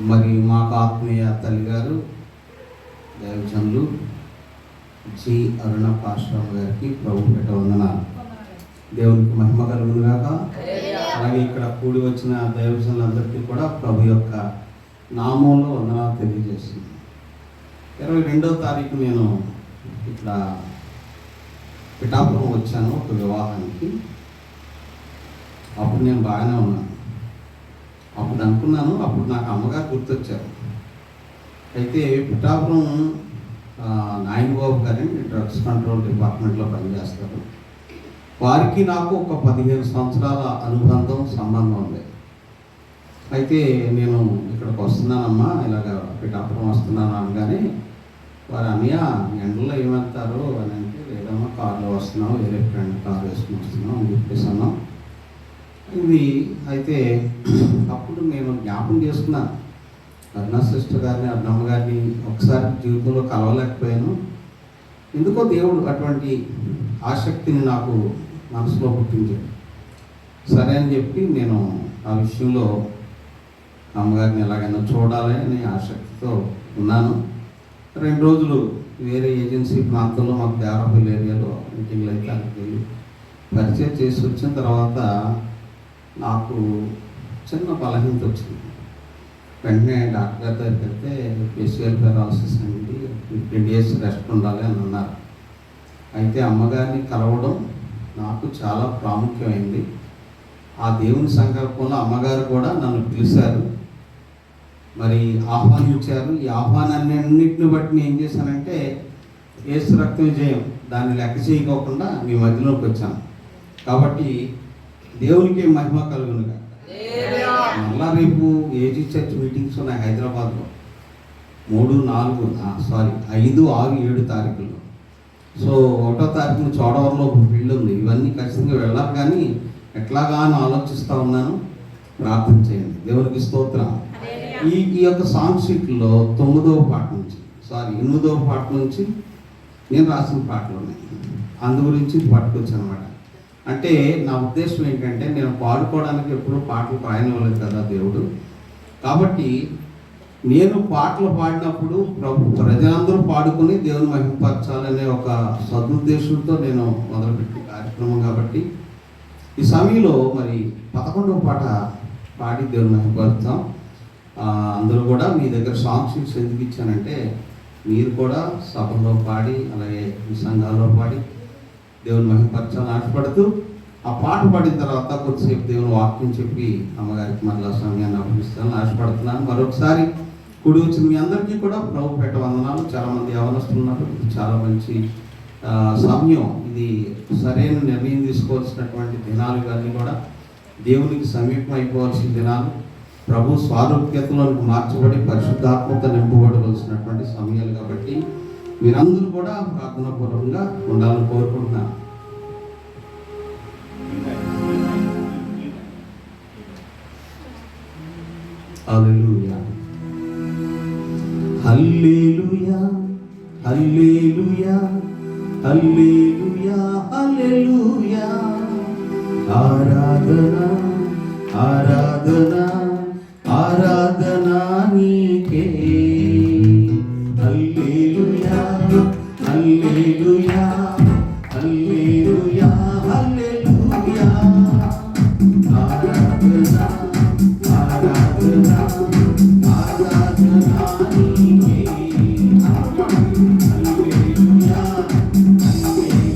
మరి మాకు ఆత్మీయ తల్లి గారు దైవజనులు జి అరుణ పాశ్రామ గారికి ప్రభు పేట వందనాలు. దేవునికి మహిమ కలుగును గాక. అలాగే ఇక్కడ కూడి వచ్చిన దైవజనులందరికీ కూడా ప్రభు యొక్క నామంలో వందనాలు తెలియజేస్తుంది. 22వ తారీఖు నేను ఇక్కడ పిఠాపురం వచ్చాను ఒక వివాహానికి. అప్పుడు నేను బాగానే ఉన్నాను. అప్పుడు అనుకున్నాను, అప్పుడు నాకు అమ్మగారు గుర్తొచ్చారు. అయితే పిఠాపురం నాయన్ బాబు గారిని డ్రగ్స్ కంట్రోల్ డిపార్ట్మెంట్లో పనిచేస్తారు. వారికి నాకు ఒక 15 సంవత్సరాల అనుబంధం సంబంధం ఉంది. అయితే నేను ఇక్కడికి వస్తున్నానమ్మా, ఇలాగ పిఠాపురం వస్తున్నాను అనగానే వారు అన్నయ్య ఎండలో ఏమంటారు అని అంటే, లేదమ్మా కారులో వస్తున్నాం, వేరే ఫ్రెండ్ కారు వేసుకుని వస్తున్నాం అని చెప్పేసి అన్నాం. ఇది అయితే అప్పుడు నేను జ్ఞాపకం చేసుకున్నాను, అరుణ సిస్టర్ గారిని అరుణమ్మ గారిని ఒకసారి జీవితంలో కలవలేకపోయాను. ఎందుకో దేవుడు అటువంటి ఆసక్తిని నాకు మనసులో పుట్టించాడు. సరే అని చెప్పి నేను ఆ విషయంలో అమ్మగారిని ఎలాగైనా చూడాలి అని ఆసక్తితో ఉన్నాను. 2 రోజులు వేరే ఏజెన్సీ ప్రాంతంలో మాకు దేవరపల్లి ఏరియాలో మీటింగ్లు అయితే అక్కడికి వెళ్ళి పరిచయం చేసి వచ్చిన తర్వాత నాకు చిన్న బలహీనత వచ్చింది. వెంటనే డాక్టర్ గారి దగ్గరికి వెళ్తే ఫేషియల్ పెరాలసిస్ అండి, 15 days రెస్ట్ ఉండాలి అని అన్నారు. అయితే అమ్మగారిని కలవడం నాకు చాలా ప్రాముఖ్యమైంది. ఆ దేవుని సంకల్పంలో అమ్మగారు కూడా నన్ను పిలిచారు, మరి ఆహ్వానించారు. ఈ ఆహ్వానాన్నింటిని బట్టి నేను ఏం చేశానంటే, యేసు రక్త విజయం దాన్ని లెక్క చేయకోకుండా మీ మధ్యలోకి వచ్చాను. కాబట్టి దేవునికి మహిమ కలుగునుగా. మళ్ళా రేపు ఏజీ చర్చ్ మీటింగ్స్ ఉన్నాయి హైదరాబాద్లో 3, 4 5, 6, 7 తారీఖుల్లో. సో 1వ తారీఖున చోడవరంలో ఒక ఫీల్డ్ ఉంది. ఇవన్నీ ఖచ్చితంగా వెళ్ళాలి, కానీ ఎట్లాగా అని ఆలోచిస్తూ ఉన్నాను. ప్రార్థన చేయండి. దేవునికి స్తోత్రం. ఈ యొక్క సాంగ్ షీట్లో 8వ పాట నుంచి నేను రాసిన పాటలు ఉన్నాయి. అందు గురించి పట్టుకొచ్చాను అనమాట. అంటే నా ఉద్దేశం ఏంటంటే, నేను పాడుకోవడానికి ఎప్పుడూ పాటలు రాయనివ్వలేదు కదా దేవుడు. కాబట్టి నేను పాటలు పాడినప్పుడు ప్రజలందరూ పాడుకొని దేవుని మహిమపరచాలనే ఒక సదుద్దేశంతో నేను మొదలుపెట్టిన కార్యక్రమం. కాబట్టి ఈ సమయంలో మరి 11వ పాట పాడి దేవుని మహిమపరుస్తాం. అందరూ కూడా మీ దగ్గర సాంగ్ షీట్స్ ఎందుకు ఇచ్చానంటే, మీరు కూడా సభలో పాడి అలాగే ఈ సంఘాల్లో పాడి దేవుని మహిమపరచాలని ఆశపడుతూ, ఆ పాట పాడిన తర్వాత కొద్దిసేపు దేవుని వాక్యం చెప్పి అమ్మగారికి మళ్ళా సమయాన్ని అప్పగిస్తానని ఆశపడుతున్నాను. మరొకసారి కూడి వచ్చిన మీ అందరికీ కూడా ప్రభు పేట వందనాలు. చాలామంది యవనస్తులు ఉన్నారు. చాలా మంచి సమయం ఇది. సరైన నిర్ణయం తీసుకోవాల్సినటువంటి దినాలు. ఇవన్నీ కూడా దేవునికి సమీపం అయిపోవాల్సిన దినాలు. ప్రభు స్వారూప్యతలోకి మార్చబడి పరిశుద్ధాత్మత నింపబడవలసినటువంటి సమయాలు. కాబట్టి మీరందరూ కూడా ప్రార్థనాపూర్వకంగా ఉండాలని కోరుకుంటున్నాను. హల్లెలూయా, హల్లెలూయా, హల్లెలూయా, హల్లెలూయా, హల్లెలూయా. ఆరాధన, ఆరాధన, ఆరాధన నీకే. హల్లెలూయా, హల్లెలూయా, హల్లెలూయా, హల్లెలూయా. ఆరాధన, ఆరాధన, ఆరాధన నీకే. హల్లెలూయా,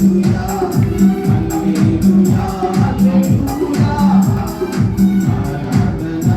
హల్లెలూయా, హల్లెలూయా, హల్లెలూయా. ఆరాధన,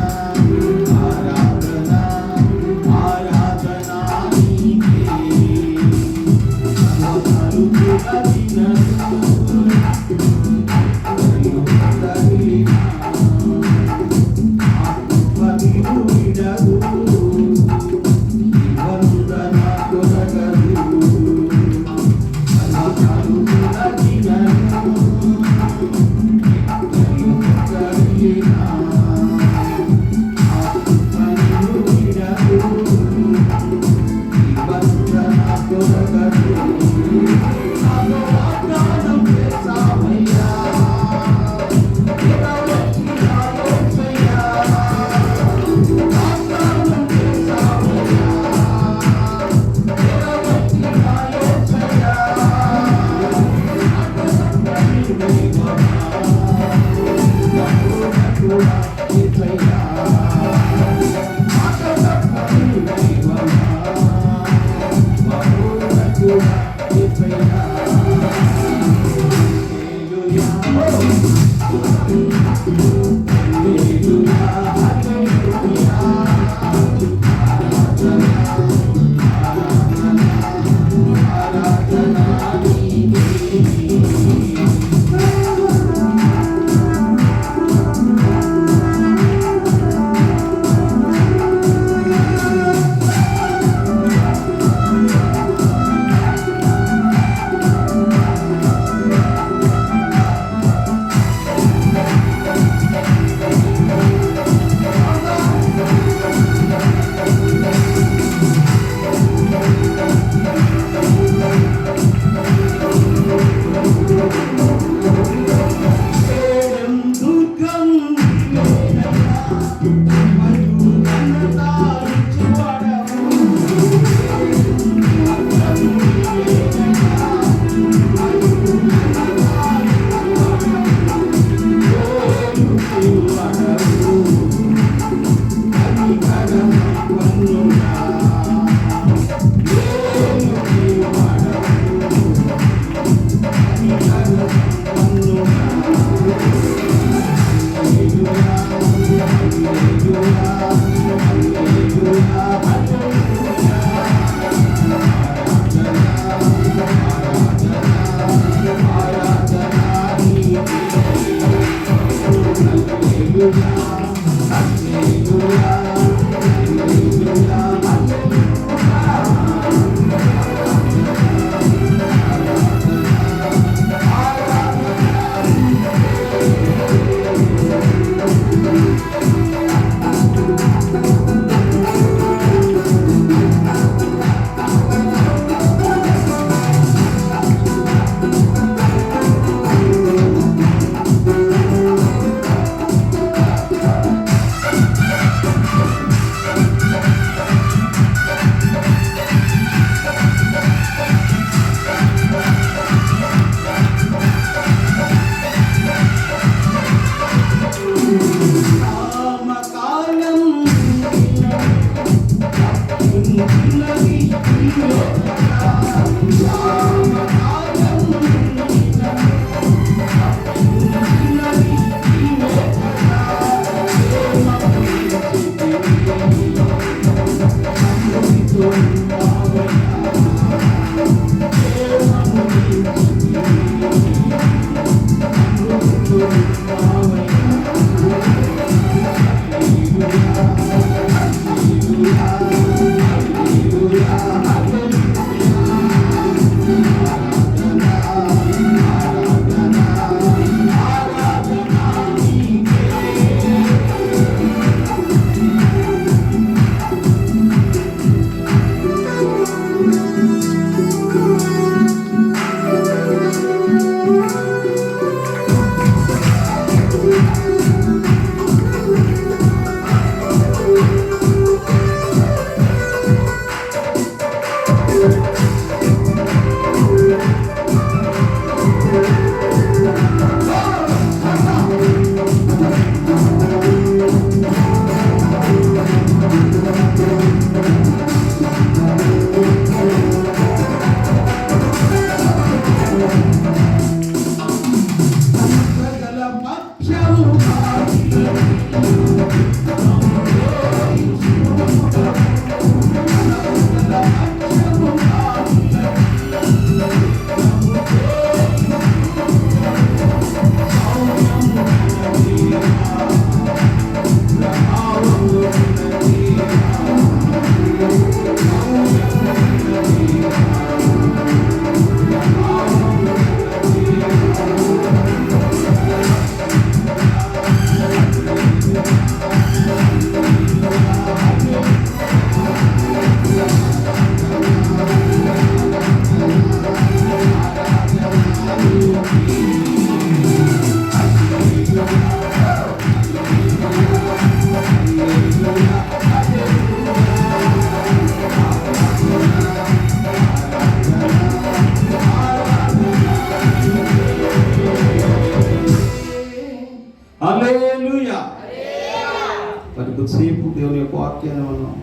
మరి కొద్దిసేపు దేవుని యొక్క వాక్యాన్ని మనం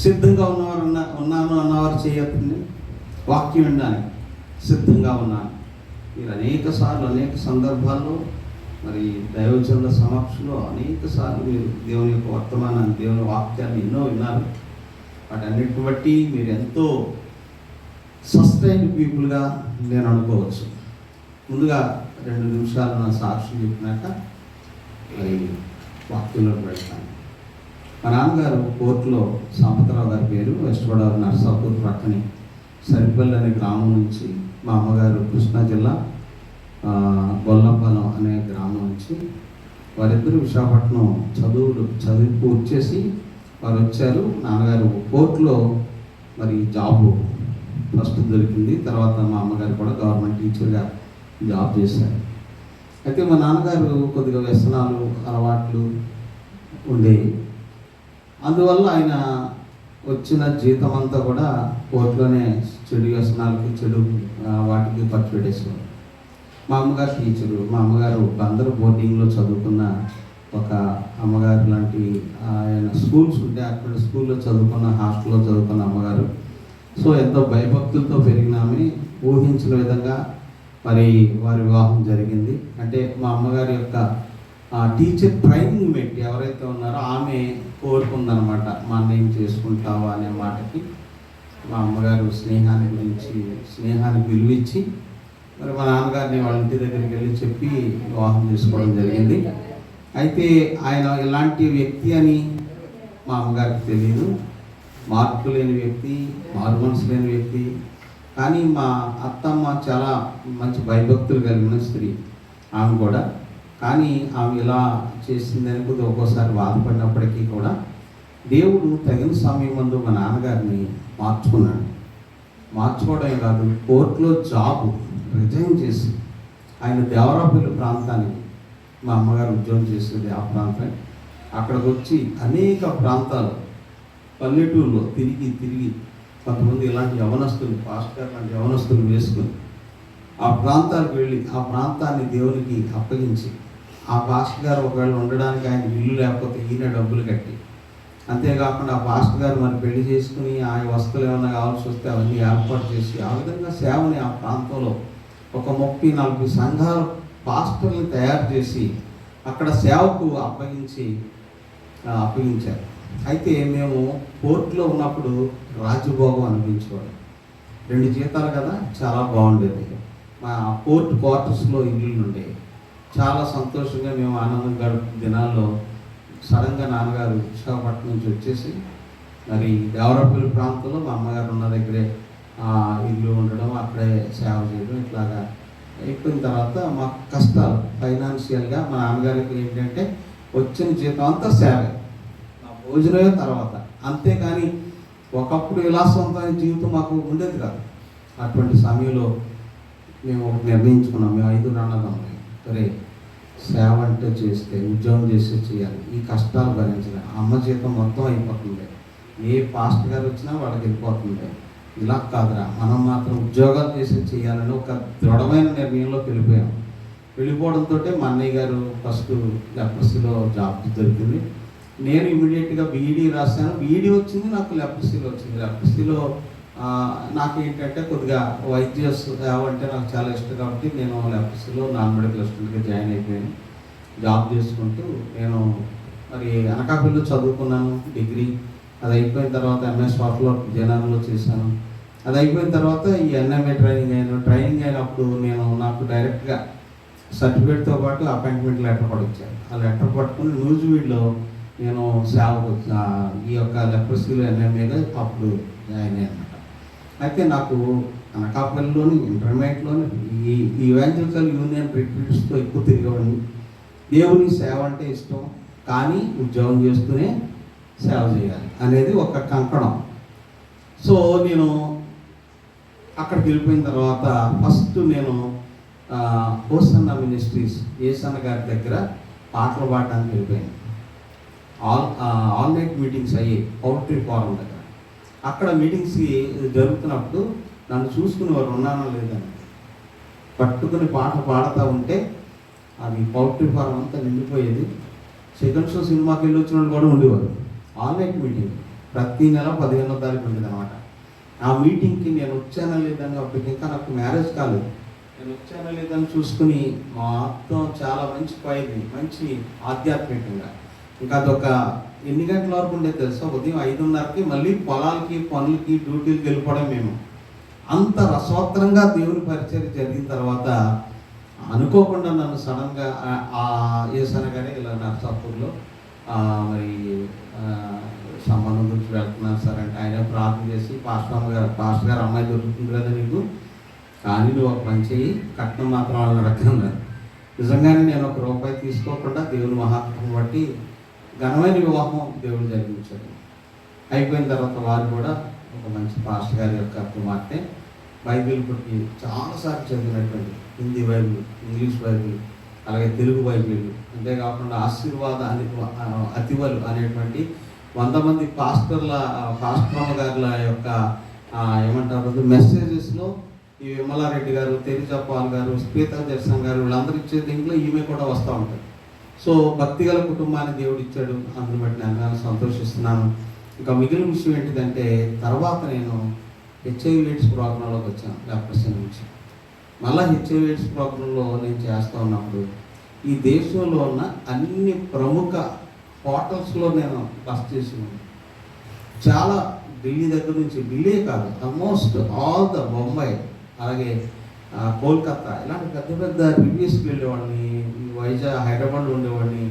సిద్ధంగా ఉన్నాను అన్నవారు చేయొద్దండి. వాక్యం వినడానికి సిద్ధంగా ఉన్నాను. మీరు అనేక సందర్భాల్లో మరి దైవజనుల సమక్షంలో అనేక సార్లు మీరు దేవుని యొక్క వర్తమానాన్ని, దేవుని వాక్యాన్ని ఎన్నో విన్నారు. వాటన్నిటిని బట్టి మీరు ఎంతో సస్టైన్డ్ పీపుల్గా నేను అనుకోవచ్చు. ముందుగా 2 నిమిషాలు నా సాక్షి చెప్పినాక మరి వాక్యంలోకి వెళ్తాను. మా నాన్నగారు కోర్టులో సంపతరావు గారి పేరు, వెస్ట్ గోదావరి నర్సాపూర్ ప్రక్కని సరిపల్లి అనే గ్రామం నుంచి, మా అమ్మగారు కృష్ణా జిల్లా గొల్లపాలెం అనే గ్రామం నుంచి, వారిద్దరూ విశాఖపట్నం చదివి పూర్తి చేసి వారు వచ్చారు. నాన్నగారు కోర్టులో మరి జాబు ఫస్ట్ దొరికింది. తర్వాత మా అమ్మగారు కూడా గవర్నమెంట్ టీచర్గా జాబ్ చేశారు. అయితే మా నాన్నగారు కొద్దిగా వ్యసనాలు, అలవాట్లు ఉండేవి. అందువల్ల ఆయన వచ్చిన జీతం అంతా కూడా కోర్టులోనే చెడు వ్యసనాలకి వాటికి ఖర్చు పెట్టేసేవారు. మా అమ్మగారు టీచరు, మా అమ్మగారు అందరూ బోర్డింగ్లో చదువుకున్న ఒక అమ్మగారు లాంటి ఆయన స్కూల్స్ ఉంటే అక్కడ స్కూల్లో చదువుకున్న, హాస్టల్లో చదువుకున్న అమ్మగారు. సో ఎంతో భయభక్తులతో పెరిగినామని ఊహించిన విధంగా మరి వారి వివాహం జరిగింది. అంటే మా అమ్మగారి యొక్క టీచర్ ట్రైనింగ్ మేట్ ఎవరైతే ఉన్నారో ఆమె కోరుకుందనమాట, మా అన్నయ్యం చేసుకుంటావా అనే మాటకి. మా అమ్మగారు స్నేహానికి విలువిచ్చి మరి మా నాన్నగారిని వాళ్ళ ఇంటి దగ్గరికి వెళ్ళి చెప్పి వివాహం చేసుకోవడం జరిగింది. అయితే ఆయన ఇలాంటి వ్యక్తి అని మా అమ్మగారికి తెలియదు. మార్పు లేని వ్యక్తి, మారు మనసు లేని వ్యక్తి. కానీ మా అత్తమ్మ చాలా మంచి భయభక్తులు కలిగిన స్త్రీ ఆమె కూడా. కానీ ఆమె ఇలా చేసిందని కొద్దిగా ఒక్కోసారి బాధపడినప్పటికీ కూడా దేవుడు తగిన సమయం ముందు మా నాన్నగారిని మార్చుకున్నాడు. మార్చుకోవడమే కాదు, కోర్టులో జాబ్ రిజైన్ చేసి ఆయన దేవరాపల్లి ప్రాంతానికి, మా అమ్మగారు ఉద్యోగం చేసేది ఆ ప్రాంతం, అక్కడికి వచ్చి అనేక ప్రాంతాలు పల్లెటూరులో తిరిగి కొంతమంది ఇలాంటి యవనస్తులు, పాస్టర్ లాంటి యవనస్తులు వేసుకుని ఆ ప్రాంతాలకు వెళ్ళి ఆ ప్రాంతాన్ని దేవునికి అప్పగించి, ఆ పాస్టర్ గారు ఒకవేళ ఉండడానికి ఆయన ఇల్లు లేకపోతే ఈయన డబ్బులు కట్టి, అంతేకాకుండా ఆ పాస్టర్ గారు మరి పెళ్లి చేసుకుని ఆ వస్తువులు ఏమైనా కావాల్సి వస్తే అవన్నీ ఏర్పాటు చేసి ఆ విధంగా సేవని ఆ ప్రాంతంలో ఒక 30-40 సంఘాలు పాస్టర్ని తయారు చేసి అక్కడ సేవకు అప్పగించారు. అయితే మేము కోర్టులో ఉన్నప్పుడు రాజభోగం అనిపించేవాడు. 2 జీతాలు కదా, చాలా బాగుండేది. మా కోర్టు క్వార్టర్స్లో ఇల్లులు ఉండేవి. చాలా సంతోషంగా మేము ఆనందం గడుపు దినాల్లో సడన్గా నాన్నగారు విశాఖపట్నం నుంచి వచ్చేసి మరి దేవరాపల్లి ప్రాంతంలో మా అమ్మగారు ఉన్న దగ్గరే ఇల్లు ఉండడం, అక్కడే సేవ చేయడం, ఇట్లాగా అయిపోయిన తర్వాత మాకు కష్టాలు ఫైనాన్షియల్గా మా నాన్నగారికి ఏంటంటే వచ్చిన జీతం అంతా సేవే, నా భోజనమే తర్వాత. అంతేకాని ఒకప్పుడు విలాసవంతమైన జీవితం మాకు ఉండేది కాదు. అటువంటి సమయంలో మేము ఒకటి నిర్ణయించుకున్నాం, మేము 5 అన్నదమ్ములు. సరే, సేవ అంటే చేస్తే ఉద్యోగం చేసి చేయాలి, ఈ కష్టాలు భరించాలి. అమ్మ జీతం మొత్తం అయిపోతుంది, ఏ పాస్టర్ గారు వచ్చినా వాళ్ళకి వెళ్ళిపోతుంది. ఇలా కాదురా, మనం మాత్రం ఉద్యోగాలు చేసి చేయాలని ఒక దృఢమైన నిర్ణయంలోకి వెళ్ళిపోవడంతో మా అన్నయ్య గారు ఫస్ట్ లెప్రసీలో జాబ్ దొరికింది. నేను ఇమీడియట్గా బీఈడీ రాశాను. బీఈడీ వచ్చింది, నాకు లెప్రసీలో వచ్చింది. లెప్రసీలో నాకు ఏంటంటే కొద్దిగా వైద్య సేవ అంటే నాకు చాలా ఇష్టం కాబట్టి నేను లెప్రసీలో నాన్ మెడికల్ అసిస్టెంట్గా జాయిన్ అయిపోయాను. జాబ్ చేసుకుంటూ నేను మరి అనకాపల్లిలో చదువుకున్నాను డిగ్రీ. అది అయిపోయిన తర్వాత ఎంఎస్ సాఫ్ట్వేర్ జనాల్లో చేశాను. అది అయిపోయిన తర్వాత ఈ ఎన్ఎంఏ ట్రైనింగ్ అయినప్పుడు నాకు డైరెక్ట్గా సర్టిఫికేట్తో పాటు అపాయింట్మెంట్ లెటర్ కూడా ఇచ్చాను. ఆ లెటర్ పట్టుకుని న్యూజివీడ్లో నేను సేవకు ఈ యొక్క లెప్రసీలో ఎన్ఎంఏగా అప్పుడు జాయిన్ అయ్యాను. అయితే నాకు అనకాపల్లిలోని ఇంటర్మీడియట్లోని ఈ ఈవాంజలికల్ యూనియన్ రిట్రీట్స్తో ఎక్కువ తిరిగేవాడిని. దేవుని సేవ అంటే ఇష్టం, కానీ ఉద్యోగం చేస్తూనే సేవ చేయాలి అనేది ఒక కంకణం. సో నేను అక్కడికి వెళ్ళిపోయిన తర్వాత ఫస్ట్ నేను హోసన్న మినిస్ట్రీస్ ఏసన్న గారి దగ్గర పాటలు పాడడానికి వెళ్ళిపోయాను. ఆల్ నైట్ మీటింగ్స్ అయ్యాయి పౌల్ట్రీ ఫారం దగ్గర. అక్కడ మీటింగ్స్కి జరుగుతున్నప్పుడు నన్ను చూసుకుని వారు ఉన్నానో లేదని పట్టుకుని పాట పాడుతూ ఉంటే అది పౌల్ట్రీ ఫారం అంతా నిండిపోయేది. సెకండ్ షో సినిమాకి వెళ్ళి వచ్చిన వాళ్ళు కూడా ఉండేవారు. ఆల్ నైట్ మీటింగ్ ప్రతి నెల 15వ తారీఖు ఉండేది అనమాట. ఆ మీటింగ్కి నేను వచ్చానా లేదని, అప్పటికి ఇంకా నాకు మ్యారేజ్ కాలేదు, నేను వచ్చానా లేదని చూసుకుని మొత్తం చాలా మంచి పైకి మంచి ఆధ్యాత్మికంగా ఇంకా అదొక ఎన్ని గంటల వరకు ఉండేది తెలుసా? ఉదయం 5:30కి మళ్ళీ పొలాలకి పనులకి డ్యూటీలకి వెళ్ళిపోవడం. మేము అంత రసోత్తరంగా దేవుని పరిచయం జరిగిన తర్వాత అనుకోకుండా నన్ను సడన్గా ఏసన్న గారే ఇలా నర్సాపూర్లో మరి సంబంధం గురించి వెళ్తున్నారు సార్ అంటే ఆయన ప్రార్థన చేసి పాస్టర్ గారు అమ్మాయి దొరుకుతుంది కదా నీకు, కానీ నువ్వు ఒక పని చేయి, కట్నం మాత్రం వాళ్ళని అడగన్నారు. నిజంగానే నేను ₹1 తీసుకోకుండా దేవుని మహాత్మను బట్టి ఘనమైన వివాహం దేవుడు జరిగించాడు. అయిపోయిన తర్వాత వారు కూడా ఒక మంచి పాస్టర్ గారి యొక్క కుమార్తె బైబిల్ పుట్టి చాలాసార్లు చదివినటువంటి హిందీ బైబిల్, ఇంగ్లీష్ బైబిల్, అలాగే తెలుగు బైబిల్, అంతేకాకుండా అతివలు అనేటువంటి 100 మంది పాస్టర్ల గారుల యొక్క ఏమంటారు మెసేజెస్లో ఈ విమలారెడ్డి గారు, తెరిజపాల్ గారు, శ్వేతా దర్శన్ గారు వీళ్ళందరూ ఇచ్చే దీంట్లో ఈమె కూడా వస్తూ ఉంటారు. సో భక్తిగల కుటుంబాన్ని దేవుడు ఇచ్చాడు, అందుని బట్టి నేను సంతోషిస్తున్నాను. ఇంకా మిగిలిన విషయం ఏంటిదంటే, తర్వాత నేను హెచ్ఐవి ఎయిడ్స్ ప్రోగ్రాంలోకి వచ్చాను లెప్రసీ నుంచి. మళ్ళీ హెచ్ఐవి ఎయిడ్స్ ప్రోగ్రాంలో నేను చేస్తూ ఉన్నప్పుడు ఈ దేశంలో ఉన్న అన్ని ప్రముఖ హోటల్స్లో నేను బస్ చేసి ఉన్నాను. చాలా ఢిల్లీ దగ్గర నుంచి, ఢిల్లీ కాదు ఆల్మోస్ట్ ఆల్ ద బొంబాయి, అలాగే కోల్కతా, ఇలాంటి పెద్ద పెద్ద రివ్యూస్కి వెళ్ళేవాడిని. వైజాగ్, హైదరాబాద్లో ఉండేవాడిని.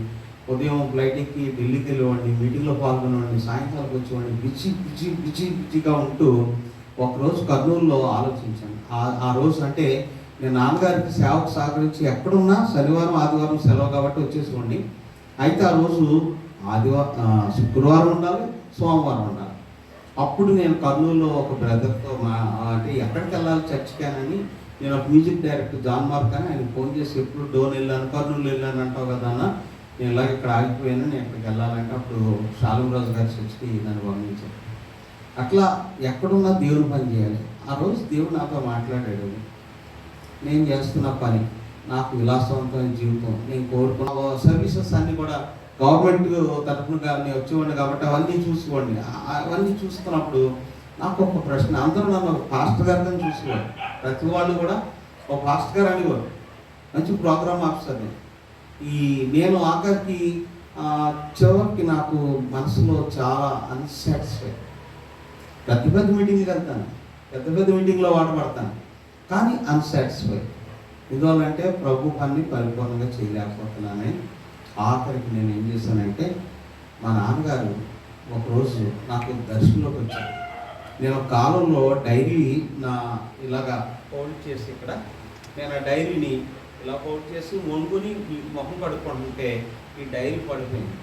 ఉదయం ఫ్లైట్ ఎక్కి ఢిల్లీకి వెళ్ళేవాడిని, మీటింగ్లో పాల్గొనేవాడిని, సాయంకాలం వచ్చేవాడిని. బిజీగా ఉంటూ ఒకరోజు కర్నూలులో ఆలోచించాను. ఆ రోజు అంటే నేను నాన్నగారికి సేవకు సహకరించి ఎక్కడున్నా శనివారం ఆదివారం సెలవు కాబట్టి వచ్చేసుకోండి. అయితే ఆ రోజు శుక్రవారం ఉండాలి, సోమవారం ఉండాలి. అప్పుడు నేను కర్నూలులో ఒక బ్రదర్తో అంటే ఎక్కడికి వెళ్ళాలి చర్చికేనని నేను ఒక మ్యూజిక్ డైరెక్టర్ జాన్ మార్క్ అని ఆయన ఫోన్ చేసి, ఎప్పుడు డోన్ వెళ్ళాను, కర్నూలు వెళ్ళాను అంటావు కదా అన్న, నేను ఇలాగ ఇక్కడ ఆగిపోయాను, నేను ఎక్కడికి వెళ్ళాలంటే అప్పుడు షాలుమరాజు గారి చర్చికి నన్ను పంపించాను. అట్లా ఎక్కడున్నా దేవుని పని చేయాలి. ఆ రోజు దేవుడు నాతో మాట్లాడాడు. నేను చేస్తున్న పని, నాకు విలాసవంతమైన జీవితం, నేను కోరుకున్న సర్వీసెస్ అన్నీ కూడా గవర్నమెంట్ తరఫునగా నేను వచ్చేవాడిని కాబట్టి అవన్నీ చూసుకోండి. అవన్నీ చూస్తున్నప్పుడు నాకు ఒక ప్రశ్న, అందరూ నన్ను ఒక పాస్టర్ గారిని చూసేవాడు, ప్రతి వాళ్ళు కూడా ఒక పాస్టర్ గారు అనేవారు, మంచి ప్రోగ్రామ్ ఆఫీసర్ని. నేను ఆఖరికి చివరికి నాకు మనసులో చాలా అన్సాటిస్ఫై. పెద్ద మీటింగ్కి వెళ్తాను, పెద్ద మీటింగ్లో వాడబడతాను, కానీ అన్సాటిస్ఫై. ఎందువల్లంటే ప్రభు పని పరిపూర్ణంగా చేయలేకపోతున్నానని ఆఖరికి నేను ఏం చేశానంటే, మా నాన్నగారు ఒకరోజు నాకు దర్శనంలోకి వచ్చారు. నేను కాలంలో డైరీ ఇలాగా ఫోల్డ్ చేసి, ఇక్కడ నేను ఆ డైరీని ఇలా ఫోల్డ్ చేసి మొనుకొని మొహం కడుక్కుంటుంటే ఈ డైరీ పడిపోయింది.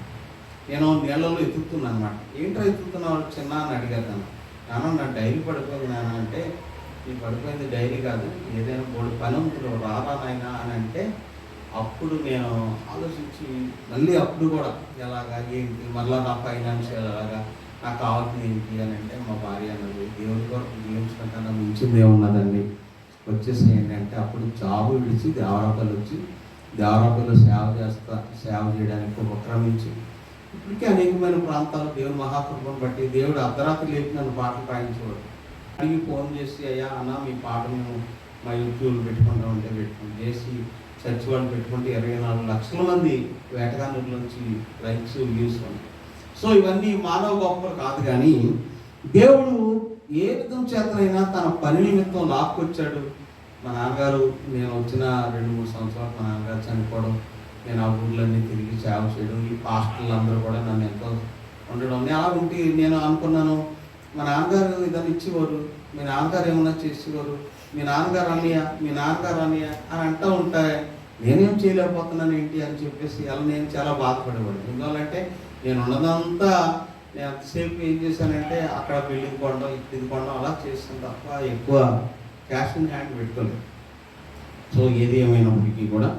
నేను నీళ్ళలో ఎత్తుకుతున్నాను అనమాట. ఏంటో ఎత్తుకుతున్నావు చిన్న అని అడిగాను. నాన్న నా డైరీ పడిపోయింది నాన్న అంటే, ఈ పడిపోయింది డైరీ కాదు, ఏదైనా బోర్డు పని ఉంటుంది రారా నాయనా అని అంటే, అప్పుడు నేను ఆలోచించి మళ్ళీ అప్పుడు కూడా ఎలాగా ఏంటి, మళ్ళీ నా ఫైనాన్షియల్ ఎలాగా, నాకు కావాల్సింది ఏంటి అని అంటే, మా భార్య అన్నది దేవుడి కొరకు జీవించడం కన్నా మించింది ఏమున్నదండి, వచ్చేసి ఏంటంటే అప్పుడు జాబు విడిచి దేవరాపల్లి వచ్చి దేవరాపల్లిలో సేవ చేయడానికి ఉపక్రమించి ఇప్పటికీ అనేకమైన ప్రాంతాలు దేవుని మహాకృపను బట్టి దేవుడు అర్ధరాత్రి లేపి నన్ను పాటలు పాడించేవాడు. అడిగి ఫోన్ చేసి, అయ్యా అన్న మీ పాట మేము మా యూట్యూబ్లో పెట్టుకుంటా ఉంటే చేసి చర్చ్ వాళ్ళు పెట్టుకుంటే 24 లక్షల మంది వేటగానుల నుంచి లైక్స్ వ్యూస్ ఉన్నాయి. సో ఇవన్నీ మానవ గొప్పలు కాదు, కానీ దేవుడు ఏ విధం చేతనైనా తన పని నిమిత్తం లాక్కొచ్చాడు. మా నాన్నగారు, నేను వచ్చిన 2-3 సంవత్సరాలు మా నాన్నగారు చనిపోవడం, నేను ఆ ఊళ్ళన్నీ తిరిగి సేవ చేయడం, ఈ పాస్టర్లు అందరూ కూడా నన్ను ఎంతో ఉండడం, నేను అలా ఉంటే నేను అనుకున్నాను, మా నాన్నగారు ఇదని ఇచ్చేవారు, మీ నాన్నగారు ఏమన్నా చేసేవారు, మీ నాన్నగారు అన్నయ్య అని అంటూ ఉంటాయి, నేనేం చేయలేకపోతున్నాను ఏంటి అని చెప్పేసి అలా నేను చాలా బాధపడేవాడు. ఎందువల్లంటే నేను ఉన్నదంతా నేను అంతసేపు ఏం చేశానంటే అక్కడ బిల్డింగ్ కొనడం, ఇది కొనడం అలా చేస్తాను తప్ప ఎక్కువ క్యాష్ ఇన్ హ్యాండ్ పెట్టుకోలేదు. సో ఏది ఏమైనప్పటికీ కూడా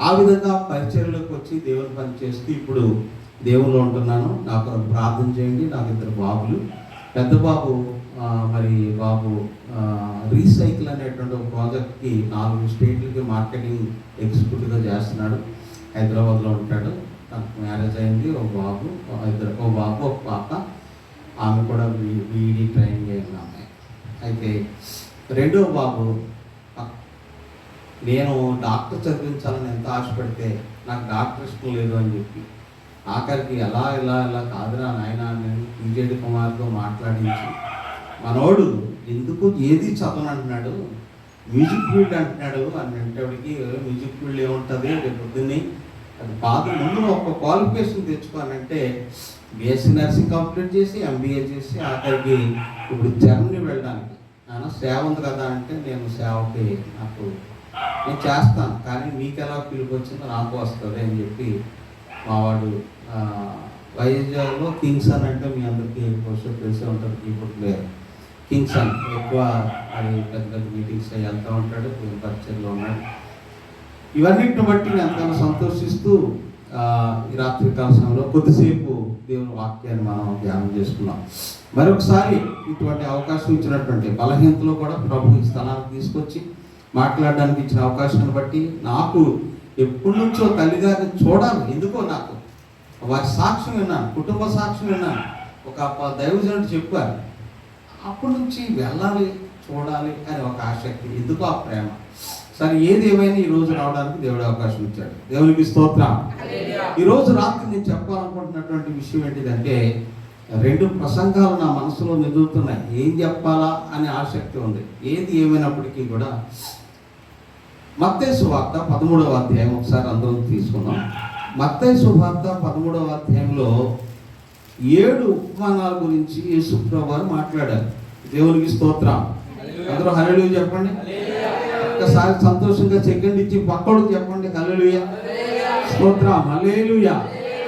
ఆ విధంగా పరిచర్యలోకి వచ్చి దేవుని పని చేస్తూ ఇప్పుడు దేవుళ్ళు ఉంటున్నాను. నాకు ప్రార్థన చేయండి. నాకు 2 బాబులు. పెద్ద బాబు బాబు రీసైకిల్ అనేటువంటి ఒక ప్రాజెక్ట్కి 4 స్టేట్లకి మార్కెటింగ్ ఎగ్జిక్యూటివ్గా చేస్తున్నాడు. హైదరాబాద్లో ఉంటాడు. తనకు మ్యారేజ్ అయింది. ఒక బాబు ఒక పాప. ఆమె కూడా బీఈడీ ట్రైనింగ్ అయిన అమ్మాయి. అయితే రెండో బాబు, నేను డాక్టర్ చదివించాలని ఎంత ఆశపడితే నాకు డాక్టర్ ఇష్టం లేదు అని చెప్పి ఆఖరికి ఇలా కాదురా నాయన నేను పీజేడి కుమార్తో మాట్లాడించి, మనోడు ఎందుకు ఏది చదవను అంటున్నాడు, మ్యూజిక్ ఫీల్డ్ అంటున్నాడు అని అంటేవాడికి, మ్యూజిక్ ఫీల్డ్ ఏముంటుంది రేపు పొద్దున్నే అది బాధ, ముందు ఒక క్వాలిఫికేషన్ తెచ్చుకోనంటే బీఎస్సీ నర్సింగ్ కంప్లీట్ చేసి ఎంబీఏ చేసి ఆఖరికి ఇప్పుడు జర్మనీ వెళ్ళడానికి నాన్న సేవ ఉంది కదా అంటే, నేను సేవకి నేను చేస్తాను కానీ మీకు ఎలా పిలుపు వచ్చిందో నాకు వస్తుంది అని చెప్పి మావాడు వైజాగ్లో కింగ్సన్ అంటే మీ అందరికీ పోస్టర్ తెలిసే ఉంటారు, కీబోర్డ్ ప్లేయర్ కింగ్సన్ ఎక్కువ అది పెద్ద మీటింగ్స్ వెళ్తూ ఉంటాడు, పరిచయంలో ఉన్నాడు. ఇవన్నిటిని బట్టి నేను ఎంతగానో సంతోషిస్తూ ఈ రాత్రికాల సమయంలో కొద్దిసేపు దేవుని వాక్యాన్ని మనం ధ్యానం చేసుకున్నాం. మరొకసారి ఇటువంటి అవకాశం ఇచ్చినటువంటి బలహీనతలో కూడా ప్రభు ఈ స్థలానికి తీసుకొచ్చి మాట్లాడడానికి ఇచ్చిన అవకాశాన్ని బట్టి నాకు ఎప్పటి నుంచో తల్లిగారిని చూడాలి, ఎందుకో నాకు వారి సాక్ష్యం విన్నాను, కుటుంబ సాక్ష్యం విన్నాను, ఒక దైవజనుడు చెప్పారు. అప్పటి నుంచి వెళ్ళాలి, చూడాలి అని ఒక ఆసక్తి, ఎందుకో ఆ ప్రేమ. సరే, ఏది ఏమైనా ఈరోజు రావడానికి దేవుడు అవకాశం ఇచ్చాడు. దేవునికి స్తోత్రం. ఈరోజు రాత్రి నేను చెప్పాలనుకుంటున్నటువంటి విషయం ఏంటిదంటే, 2 ప్రసంగాలు నా మనసులో మెదులుతున్నాయి. ఏం చెప్పాలా అనే ఆసక్తి ఉంది. ఏది ఏమైనప్పటికీ కూడా మత్తయి సువార్త 13వ అధ్యాయం ఒకసారి అందరం తీసుకున్నాం. మత్తయి సువార్త 13వ అధ్యాయంలో 7 ఉపమానాల గురించి యేసు ప్రభువు మాట్లాడారు. దేవునికి స్తోత్రం. అందరూ హల్లెలూయా చెప్పండి. ఒక్కసారి సంతోషంగా సెకండ్ ఇచ్చి పక్కడు చెప్పండి, హల్లెలూయా స్తోత్రం, హల్లెలూయా.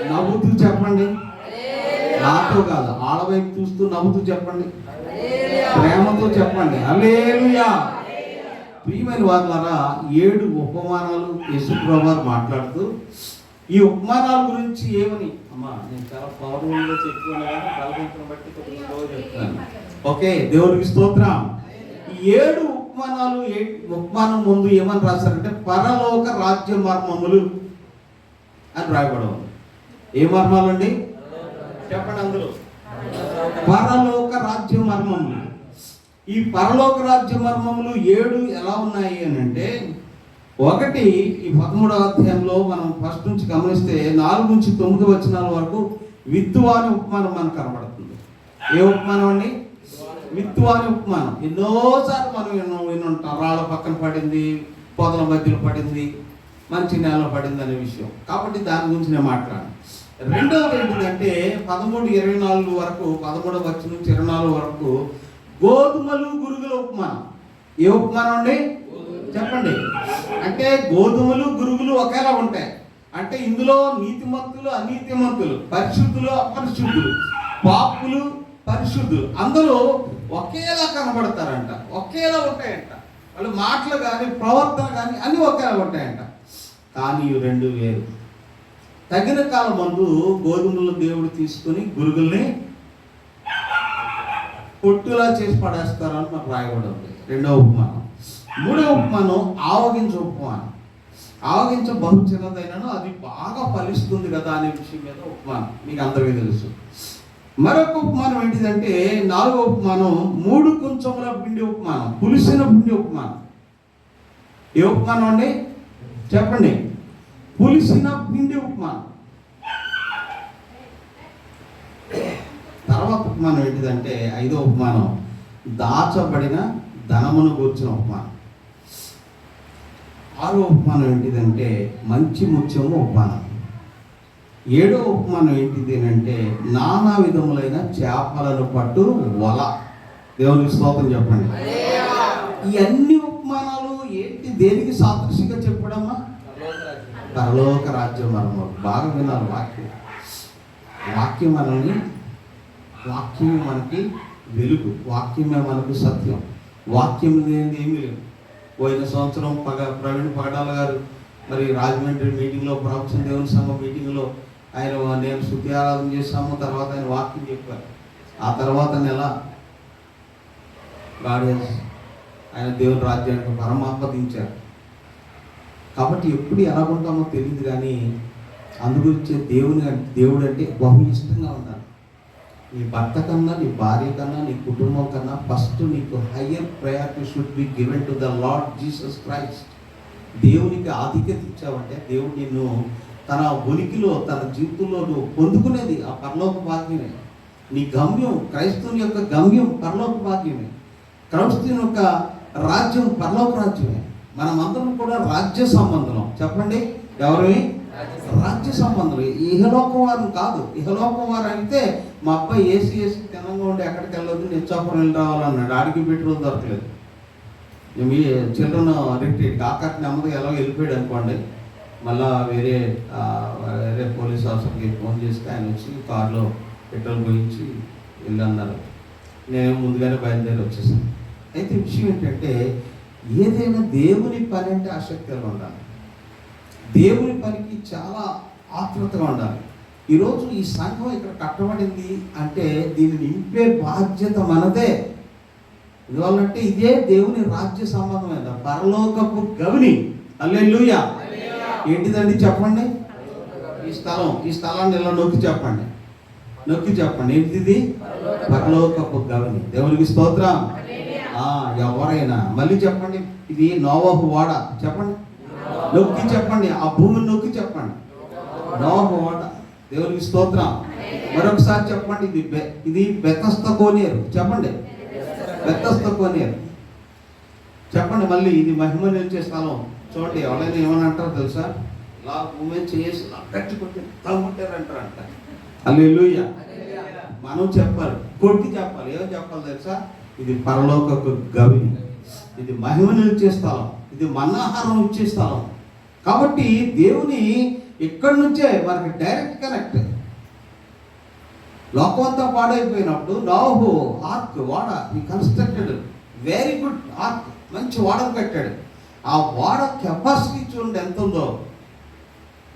నవ్వుతూ చెప్పండి, నాతో కాదు, ఆడవైపు చూస్తూ నవ్వుతూ చెప్పండి, ప్రేమతో చెప్పండి, హల్లెలూయా. ప్రియమైన వారులారా, 7 ఉపమానాలు యేసు ప్రభువు మాట్లాడుతూ ఈ ఉపమానాల గురించి ఏమని, అమ్మా నేను చాలా పవర్ఫుల్గా చెప్పుకున్నా కానీ బలవంతం బట్టి కొంచెం స్లోగా చెప్తున్నాను. ఓకే, దేవునికి స్తోత్రం. ఈ 7 ఉపమానాలు, ఉపమానం ముందు ఏమని రాశారంటే పరలోక రాజ్య మర్మములు అని రాయబడి ఉంది. ఏ మర్మాలు అండి చెప్పండి అందరూ? పరలోక రాజ్య మర్మములు. ఈ పరలోక రాజ్య మర్మములు 7 ఎలా ఉన్నాయి అని అంటే, ఒకటి ఈ 13వ అధ్యాయంలో మనం ఫస్ట్ నుంచి గమనిస్తే 4 నుంచి 9 వచనాల వరకు విత్తువాని ఉపమానం మనకు కనబడుతుంది. ఏ ఉపమానం అండి? విత్తువాని ఉపమానం. ఎన్నోసార్లు మనం వినుంటాం. రాళ్ళ పక్కన పడింది, పొదల మధ్యలో పడింది, మంచి నేలలో పడింది అనే విషయం. కాబట్టి దాని గురించి నేను మాట్లాడాను. రెండవది ఏంటిదంటే 13:24 వరకు, 13వ వచనం నుంచి 24 వరకు గోధుమలు గురుగుల ఉపమానం. ఏ ఉపమానం అండి చెప్పండి? అంటే గోధుమలు గురుగులు ఒకేలా ఉంటాయి. అంటే ఇందులో నీతిమంతులు అనీతిమంతులు, పరిశుద్ధులు అపరిశుద్ధులు, పాపులు పరిశుద్ధులు అందరూ ఒకేలా కనబడతారంట, ఒకేలా ఉంటాయంట. వాళ్ళు మాటలు కానీ ప్రవర్తన కానీ అన్నీ ఒకేలా ఉంటాయంట. కానీ ఇవి 2 వేరు. తగిన కాలం ముందు గోధుమలు దేవుడు తీసుకుని గురుగుల్ని పొట్టులా చేసి పడేస్తారని మనకు రాయబడి ఉంది. 2వ ఉపమానం. 3వ ఉపమానం ఆవగించ ఉపమానం. ఆవగించ బహు చిన్నదైనను అది బాగా ఫలిస్తుంది కదా అనే విషయం మీద ఉపమానం, మీకు అందరికీ తెలుసు. మరొక ఉపమానం ఏంటిదంటే 4వ ఉపమానం 3 కొంచెముల పిండి ఉపమానం, పులిసిన పిండి ఉపమానం. ఏ ఉపమానం అండి చెప్పండి? పులిసిన పిండి ఉపమానం. తర్వాత ఉపమానం ఏంటిదంటే 5వ ఉపమానం దాచబడిన ధనమును గూర్చిన ఉపమానం. 6వ ఉపమానం ఏంటిదంటే మంచి ముత్యము ఉపమానం. 7వ ఉపమానం ఏంటిది అంటే నానా విధములైన చేపలను పట్టు వల. దేవునికి స్తోత్రం చెప్పండి. ఈ అన్ని ఉపమానాలు ఏంటి, దేనికి సాదృశ్యంగా చెప్పడమ్మా? పరలోక రాజ్య మర్మం. బాగా వినాలి వాక్యం. వాక్యం మనల్ని, వాక్యమే మనకి వెలుగు, వాక్యమే మనకు సత్యం. వాక్యం లేనిది ఏమీ లేదు. పోయిన సంవత్సరం ప్రవీణ్ పగడాల గారు మరి రాజమండ్రి మీటింగ్లో, ప్రవచన దేవుని సంఘం మీటింగ్లో నేను స్తుతి ఆరాధన చేశాము. తర్వాత ఆయన వాక్యం చెప్పారు. ఆ తర్వాత నెల ఆయన దేవుని రాజ్యానికి పరమాత్మదించారు. కాబట్టి ఎప్పుడు ఎలాగుంటామో తెలియదు, కానీ అందుగురించే దేవుడు అంటే బహు ఇష్టంగా ఉండాలి. నీ భర్త కన్నా, నీ భార్య కన్నా, నీ కుటుంబం కన్నా ఫస్ట్ నీకు higher priority should be given to the lord Jesus Christ. దేవునికి ఆధిక్యత ఇచ్చావంటే దేవుడు నిన్ను తన ఉనికిలో, తన జీవితంలో నువ్వు పొందుకునేది ఆ పరలోక భాగ్యమే. నీ గమ్యం, క్రైస్తవుని యొక్క గమ్యం పరలోక భాగ్యమే. క్రైస్తవుని యొక్క రాజ్యం పరలోక రాజ్యమే. మనమందరం కూడా రాజ్య సంబంధం. చెప్పండి, ఎవరి రాజ్య సంబంధం? ఇహలోకం వారు కాదు. ఇహలోకం వారు అయితే మా అబ్బాయి ఏసీ తినంగా ఉండి ఎక్కడికి వెళ్ళదు, నిత్యాపురం వెళ్ళి రావాలన్నాడు. ఆడికి పెట్రోల్ దొరకలేదు. మీ చిల్డ్రన్ రిట్రీట్ కాకటి నెమ్మదిగా ఎలా వెళ్ళిపోయాడు అనుకోండి. మళ్ళా వేరే పోలీస్ ఆఫీసర్కి ఫోన్ చేస్తే ఆయన వచ్చి కారులో పెట్రోల్ పోయించి వెళ్ళన్నారు. నేను ముందుగానే బయలుదేరి వచ్చేసాను. అయితే విషయం ఏంటంటే ఏదైనా దేవుని పని అంటే ఆసక్తిగా ఉండాలి. దేవుని పనికి చాలా ఆతృతగా ఉండాలి. ఈరోజు ఈ సంఘం ఇక్కడ కట్టబడింది అంటే దీన్ని నింపే బాధ్యత మనదే. ఎందువల్లంటే ఇదే దేవుని రాజ్య సంబంధమైన పరలోకపు గవిని. హల్లెలూయా. ఏంటిదండి చెప్పండి? ఈ స్థలాన్ని ఇలా నొక్కి చెప్పండి. ఏంటిది? పరలోకపు గవిని. దేవునికి స్తోత్రం. ఎవరైనా మళ్ళీ చెప్పండి, ఇది నోవహు ఓడ. చెప్పండి, నొక్కి చెప్పండి, ఆ భూమిని నొక్కి చెప్పండి, నోవహు ఓడ. దేవునికి స్తోత్రం. మరొకసారి చెప్పండి, ఇది బెతస్త కోనేరు. చెప్పండి, బెతస్త కోనేరు. చెప్పండి మళ్ళీ, ఇది మహిమ నిలిచే స్థలం. చూడండి, ఎవరైనా ఏమని అంటారో తెలుసా? ఇలా భూమి చేసి గట్టి కొట్టి తమ్ముంటారంటారంట. హల్లెలూయా. మనం చెప్పాలి, కొట్టి చెప్పాలి. ఏమని చెప్పాలి తెలుసా? ఇది పరలోకపు గవిని, ఇది మహిమ నిలిచే స్థలం, ఇది మన్నాహారం ఇచ్చే స్థలం. కాబట్టి దేవుని ఇక్కడి నుంచే మనకి డైరెక్ట్ కనెక్ట్. లోకమంతా పాడైపోయినప్పుడు నోవహు ఆర్క్ ఓడ ఈ కన్స్ట్రక్టెడ్ వెరీ గుడ్ ఆర్క్, మంచి ఓడను కట్టాడు. ఆ ఓడ కెపాసిటీ చూడండి ఎంత ఉందో.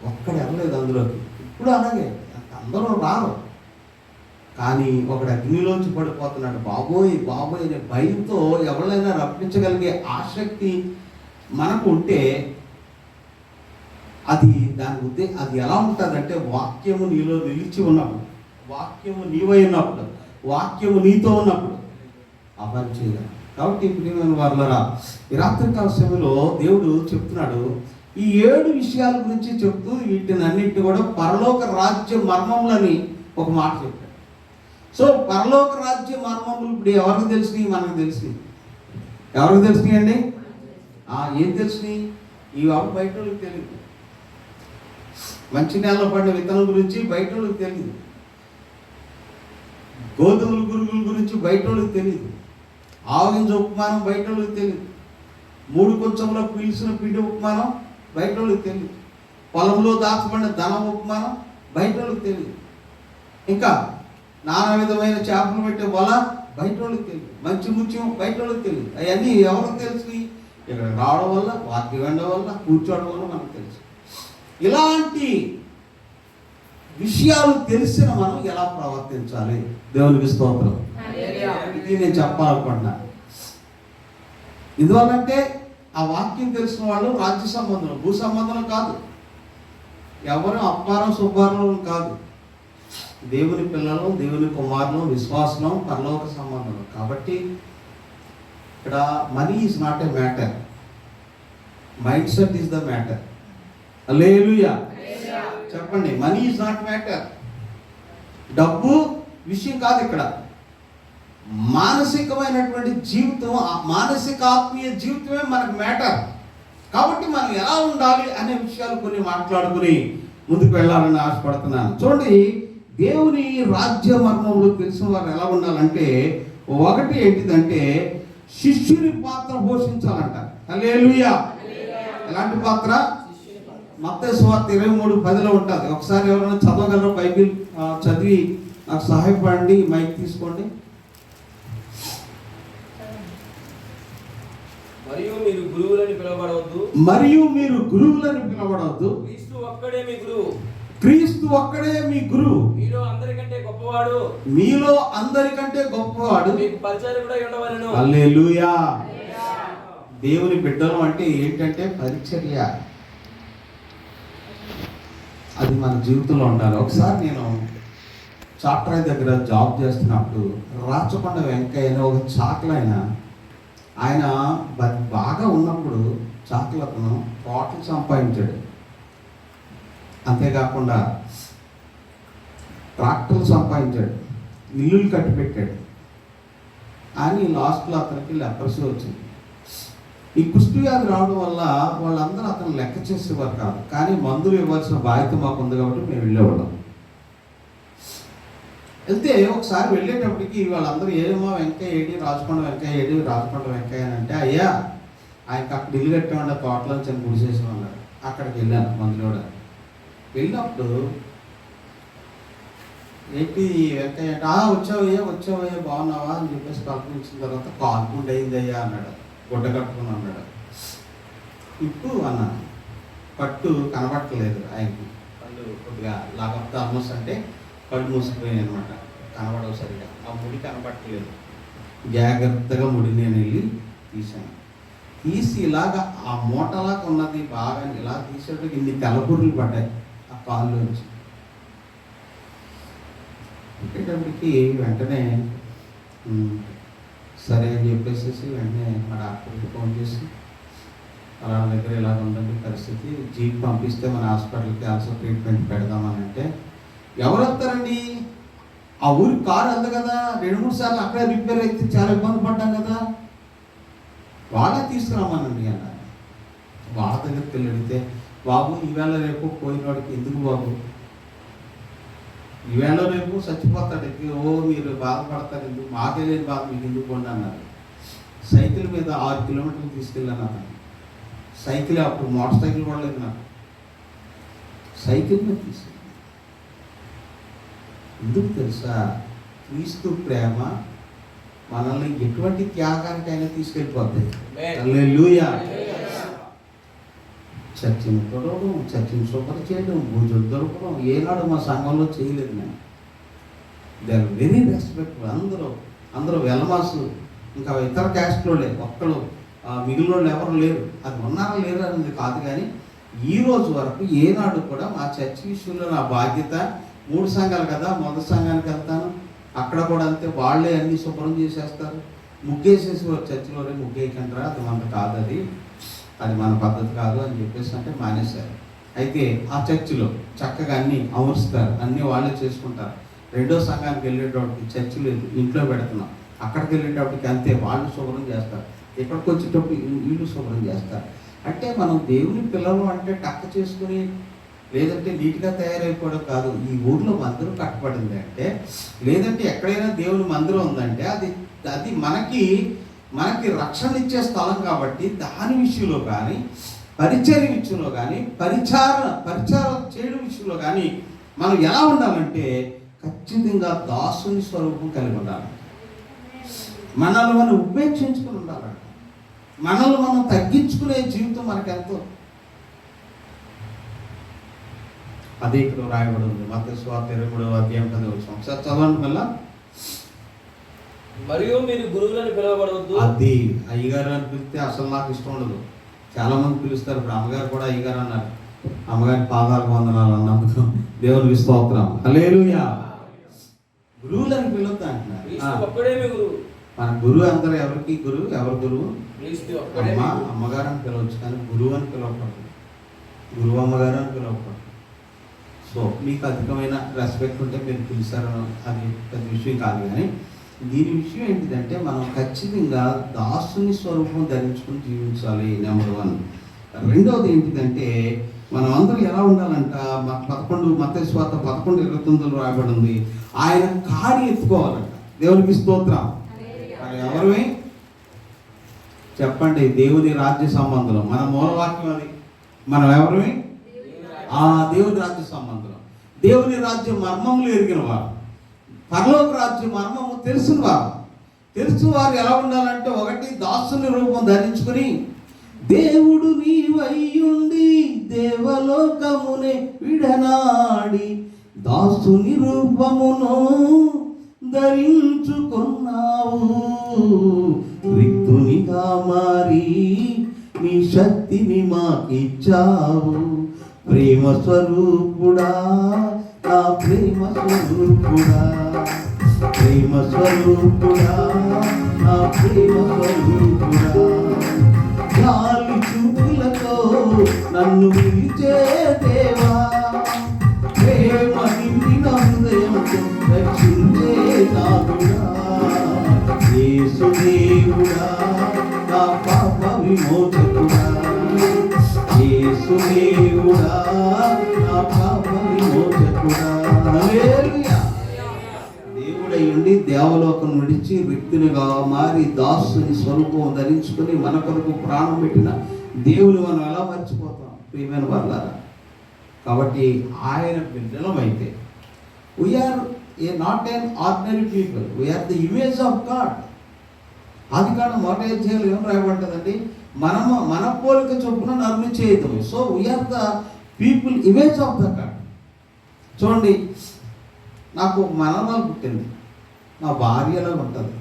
ఒక్కడు వెళ్ళలేదు అందులోకి. ఇప్పుడు అలాగే అందరూ రారు, కానీ ఒకడు అగ్నిలోంచి పడిపోతున్నాడు. బాబోయ్ బాబోయ్ అనే భయంతో ఎవరైనా రప్పించగలిగే ఆసక్తి మనకు ఉంటే అది అది ఎలా ఉంటుందంటే, వాక్యము నీలో నిలిచి ఉన్నప్పుడు, వాక్యము నీవై ఉన్నప్పుడు, వాక్యము నీతో ఉన్నప్పుడు ఆ పని చేయాలి. కాబట్టి ప్రియమైన వారులారా, ఈ రాత్రికాల సమయంలో దేవుడు చెప్తున్నాడు ఈ 7 విషయాల గురించి చెప్తూ వీటిని అన్నింటినీ కూడా పరలోక రాజ్య మర్మములని ఒక మాట చెప్పాడు. సో పరలోక రాజ్య మర్మములు ఇప్పుడు ఎవరికి తెలిసినాయి? మనకు తెలిసినాయి. ఎవరికి తెలిసినాయి అండి? ఏం తెలిసినాయి? ఈ బయట వాళ్ళకి తెలియదు. మంచి నేలలో పడిన విత్తనం గురించి బయట వాళ్ళకి తెలియదు. గోధుమల గురుగుల గురించి బయట వాళ్ళకి తెలియదు. ఆవగింజ ఉపమానం బయట వాళ్ళకి తెలియదు. 3 కొంచెంలో పీల్చిన పిండి ఉపమానం బయట వాళ్ళకి తెలియదు. పొలంలో దాచబడిన ధనం ఉపమానం బయట వాళ్ళకి తెలియదు. ఇంకా నానా విధమైన చేపలు పెట్టే వల బయట వాళ్ళకి తెలియదు. మంచి ముత్యం బయట వాళ్ళకి తెలియదు. అవన్నీ ఎవరికి తెలిసి? ఇక్కడ రావడం వల్ల, వాక్యం వినడం వల్ల, కూర్చోవడం వల్ల మనకు తెలుసు. ఇలాంటి విషయాలు తెలిసిన మనం ఎలా ప్రవర్తించాలి? దేవునికి స్తోత్రం. ఇది నేను చెప్పాలనుకుంటున్నా. ఎందువల్లంటే ఆ వాక్యం తెలిసిన వాళ్ళు రాజ్య సంబంధం, భూ సంబంధం కాదు. ఎవరు అప్పారం సుబ్బారం కాదు. దేవుని పిల్లలు, దేవుని కుమారులు, విశ్వాసం, పరలోక సంబంధం. కాబట్టి ఇక్కడ money is not a matter, mindset is the matter. Hallelujah. చెప్పండి, మనీ ఈజ్ నాట్ మ్యాటర్. డబ్బు విషయం కాదు ఇక్కడ. మానసికమైనటువంటి జీవితం, మానసిక ఆత్మీయ జీవితమే మనకు మ్యాటర్. కాబట్టి మనం ఎలా ఉండాలి అనే విషయాలు కొన్ని మాట్లాడుకుని ముందుకు వెళ్ళాలని ఆశపడుతున్నాను. చూడండి, దేవుని రాజ్య మర్మంలో తెలిసిన వారు ఎలా ఉండాలంటే, ఒకటి ఏంటిదంటే శిష్యుని పాత్ర పోషించాలంట. హల్లెలూయా. ఎలాంటి పాత్ర? మత్తయి సువార్త 23:10 ఉంటుంది. ఒకసారి ఎవరైనా చదవగలరు? బైబిల్ చదివి నాకు సహాయపడండి. మైక్ తీసుకోండి. మరియు మీరు గురువులని పిలవబడవద్దు. క్రీస్తు ఒక్కడే మీ గురువు. క్రీస్తు ఒక్కడే మీ గురువు. మీలో అందరికంటే గొప్పవాడు మీకు పరిచారకుడై ఉండవలెను. హల్లెలూయా. దేవుని బిడ్డలు అంటే ఏంటంటే పరిచర్య. అది మన జీవితంలో ఉండాలి. ఒకసారి నేను చాట్రాయ్ దగ్గర జాబ్ చేస్తున్నప్పుడు రాచకొండ వెంకయ్య అనే ఒక చాకలైన ఆయన బాగా ఉన్నప్పుడు చాకలతను కోట్లు సంపాదించాడు. అంతేకాకుండా ట్రాక్టర్లు సంపాదించాడు, ఇల్లులు కట్టి పెట్టాడు. అని లాస్ట్లో అతనికి లెప్రసీ వచ్చింది. ఈ కుష్టి వ్యాధి రావడం వల్ల వాళ్ళందరూ అతను లెక్క చేసేవారు కాదు. కానీ మందులు ఇవ్వాల్సిన బాధ్యత మాకు ఉంది కాబట్టి మేము వెళ్ళేవాళ్ళం. వెళ్తే ఒకసారి వెళ్ళేటప్పటికి వాళ్ళందరూ ఏమో వెంకయ్య ఏడి, రాజకొండ వెంకయ్య ఏడి, రాజకొండ వెంకయ్య అని అంటే, అయ్యా ఆయనకి అక్కడ ఇల్లు కట్టామంటే తోటలో చిన్న గుడిసేసి ఉన్నారు. అక్కడికి వెళ్ళాను మందులు కూడా. వెళ్ళినప్పుడు ఏంటి వెంకయ్య అంటే, వచ్చావయ్యా బాగున్నావా అని చెప్పేసి కల్పించిన తర్వాత కాన్పుండ్ అయిందయ్యా అన్నాడు. గుడ్డ కట్టుకుని అన్నాడు. ఇప్పుడు అన్నాను, కట్టు కనబట్టలేదు ఆయనకి. కళ్ళు కొద్దిగా లాగప్ థర్మస్ అంటే కళ్ళు మూసుకుపోయాయి అనమాట, కనబడవు సరిగా. ఆ ముడి కనబట్టలేదు. జాగ్రత్తగా ముడి నేను వెళ్ళి తీశాను. తీసి ఇలాగా ఆ మూటలాగా ఉన్నది బాగా ఇలా తీసేటప్పుడు ఇన్ని తెల్లపుర్రులు పడ్డాయి ఆ కాళ్ళలోంచి. పెట్టేటప్పటికి వెంటనే సరే అని చెప్పేసి వెంటనే మా డాక్టర్కి ఫోన్ చేసి అలా దగ్గర ఇలా ఉందండి పరిస్థితి, జీప్ పంపిస్తే మన హాస్పిటల్కి ఆల్సో ట్రీట్మెంట్ పెడదామని అంటే, ఎవరు వస్తారండి ఆ ఊరికి కారు వెళ్తుంది కదా, 2-3 సార్లు అక్కడే రిపేర్ అయితే చాలా ఇబ్బంది పడ్డాం కదా, వాళ్ళే తీసుకురామానండి అన్నారు. వాళ్ళ దగ్గరికి వెళ్ళి అడిగితే, బాబు ఈవేళ రేపు పోయినవాడికి ఎందుకు బాబు, ఈవేళ రేపు చచ్చిపోతాడు, మీరు బాధపడతారు ఎందుకు, మాకే లేని బాధ మీకు ఎందుకు పోండి అన్నారు. సైకిల్ మీద 6 కిలోమీటర్లు తీసుకెళ్ళాను అతను. సైకిల్ అప్పుడు మోటార్ సైకిల్ కూడా లేదు నాకు, సైకిల్ మీద తీసుకెళ్ళాను. ఎందుకు తెలుసా, క్రీస్తు ప్రేమ మనల్ని ఎటువంటి త్యాగానికైనా తీసుకెళ్ళిపోతాయి. హల్లెలూయా. చర్చిని తొడవడం, చర్చిని శుభ్రం చేయడం, భూజులు దొరకడం ఏనాడు మా సంఘంలో చేయలేదు నేను. They are very respectful. అందరూ వెలమాసు, ఇంకా ఇతర క్యాస్ట్లోలే, ఒక్కడు మిగిలిన వాళ్ళు ఎవరు లేరు. అది ఉన్నారా లేరు అనేది కాదు, కానీ ఈ రోజు వరకు ఏనాడు కూడా మా చర్చి విషయంలో నా బాధ్యత, 3 సంఘాలు కదా, మొదటి సంఘానికి వెళ్తాను, అక్కడ కూడా అంతే, వాళ్ళే అన్ని శుభ్రం చేసేస్తారు. ముగ్గేసేసి చర్చిలోనే ముగ్గేయకంటారా, అది మన కాదు, అది మన పద్ధతి కాదు అని చెప్పేసి అంటే మానేశారు. అయితే ఆ చర్చిలో చక్కగా అన్నీ అమరుస్తారు, అన్నీ వాళ్ళే చేసుకుంటారు. 2వ సంఘానికి వెళ్ళేటప్పటికి చర్చి లేదు, ఇంట్లో పెడుతున్నాం, అక్కడికి వెళ్ళేటప్పటికి అంతే, వాళ్ళు శుభ్రం చేస్తారు, ఇక్కడికి వచ్చేటప్పుడు వీళ్ళు శుభ్రం చేస్తారు. అంటే మనం దేవుని పిల్లలు అంటే టక్క చేసుకుని లేదంటే నీట్గా తయారైపోవడం కాదు. ఈ ఊర్లో మందిరం కట్టబడింది అంటే, లేదంటే ఎక్కడైనా దేవుని మందిరం ఉందంటే అది మనకి రక్షణ ఇచ్చే స్థలం కాబట్టి, దాని విషయంలో కానీ, పరిచర్య విషయంలో కానీ, పరిచారం చేయడం విషయంలో కానీ మనం ఎలా ఉండాలంటే ఖచ్చితంగా దాసుని స్వరూపం కలిగి ఉండాలి. మనల్ని మనం ఉపేక్షించుకుని ఉండాలంట. మనల్ని మనం తగ్గించుకునే జీవితం మనకెంతో. అదే ఇక్కడ రాయబడి ఉంది, మత్తయి సువార్త 23వ అధ్యాయం 10వ వచనం. ఒకసారి చదవండి మళ్ళా. మరియు మీరు గురువులను పిలవబడవద్దు. అది అయ్యగారు అని పిలిస్తే అసలు నాకు ఇష్టం ఉండదు. చాలా మంది పిలుస్తారు. ఇప్పుడు అమ్మగారు కూడా అయ్యగారు అన్నారు. అమ్మగారి పాదాలకు వందనాలు అన్నందుకు దేవునికి స్తోత్రం. హల్లెలూయా. గురువులని పిలుద్దా అంటున్నారు. ఒక్కడే మీ గురువు. మన గురువు అందరూ ఎవరికి గురువు? ఎవరు గురువు? అమ్మగారు అని పిలవచ్చు, కానీ గురువు అని పిలవకూడదు. గురువు అమ్మగారు అని పిలవకూడదు. సో మీకు అధికమైన రెస్పెక్ట్ ఉంటే మీరు పిలిచారు, అది పెద్ద విషయం కాదు. కానీ దీని విషయం ఏంటిదంటే, మనం ఖచ్చితంగా దాసుని స్వరూపం ధరించుకుని జీవించాలి. నెంబర్ 1. రెండవది ఏంటిదంటే, మనం అందరూ ఎలా ఉండాలంట, మత్తయి సువార్త 11:29 రాయబడి ఉంది, ఆయన కాడి ఎత్తుకోవాలంట. దేవునికి స్తోత్రం. ఎవరివి చెప్పండి? దేవుని రాజ్య సంబంధం. మన మూలవాక్యం అది. మనం ఎవరివి? ఆ దేవుని రాజ్య సంబంధం. దేవుని రాజ్య మర్మములు ఎరిగిన వారు, పరలోక రాజ్య మర్మము తెలిసిన వారు ఎలా ఉండాలంటే, 1 దాసుని రూపం ధరించుకుని, దేవుడు నీవయ్యుండి దేవలోకమునే విడనాడి దాసుని రూపమును ధరించుకున్నావు, రిక్తునిగా మారి నీ శక్తిని మాకిచ్చావు, ప్రేమ స్వరూపుడా, నా ప్రేమ స్వరూపుడా, ప్రేమ స్వరూపుడా, నా ప్రేమ స్వరూపుడా, గాలి చూపులతో నన్ను పిలిచే దేవా, ప్రేమ నిండిన హృదయంతో రక్షించే నాదుడా, యేసు దేవుడా, నా పాప విమోచకుడా, యేసు దేవుడా, నా పాప విమోచకుడా. హల్లెలూయా. దేవుడై ఉండి దేవలోకం విడిచి వ్యక్తినిగా మారి దాసుని స్వరూపం ధరించుకొని మన కొరకు ప్రాణం పెట్టిన దేవుని మనం ఎలా మర్చిపోతాం ప్రియమైన వాళ్ళారా? కాబట్టి ఆయన బిడ్డలమైతే we are not an ordinary people, we are the image of God. ఆదికాండం 1వ అధ్యాయంలో ఏం రాయబడ్డదండి? మన పోలిక చొప్పున నరుని చేయదు. So we are the people image of the god. చూడండి, నాకు మనవరాలు పుట్టింది, నా భార్యలో ఉంటుంది.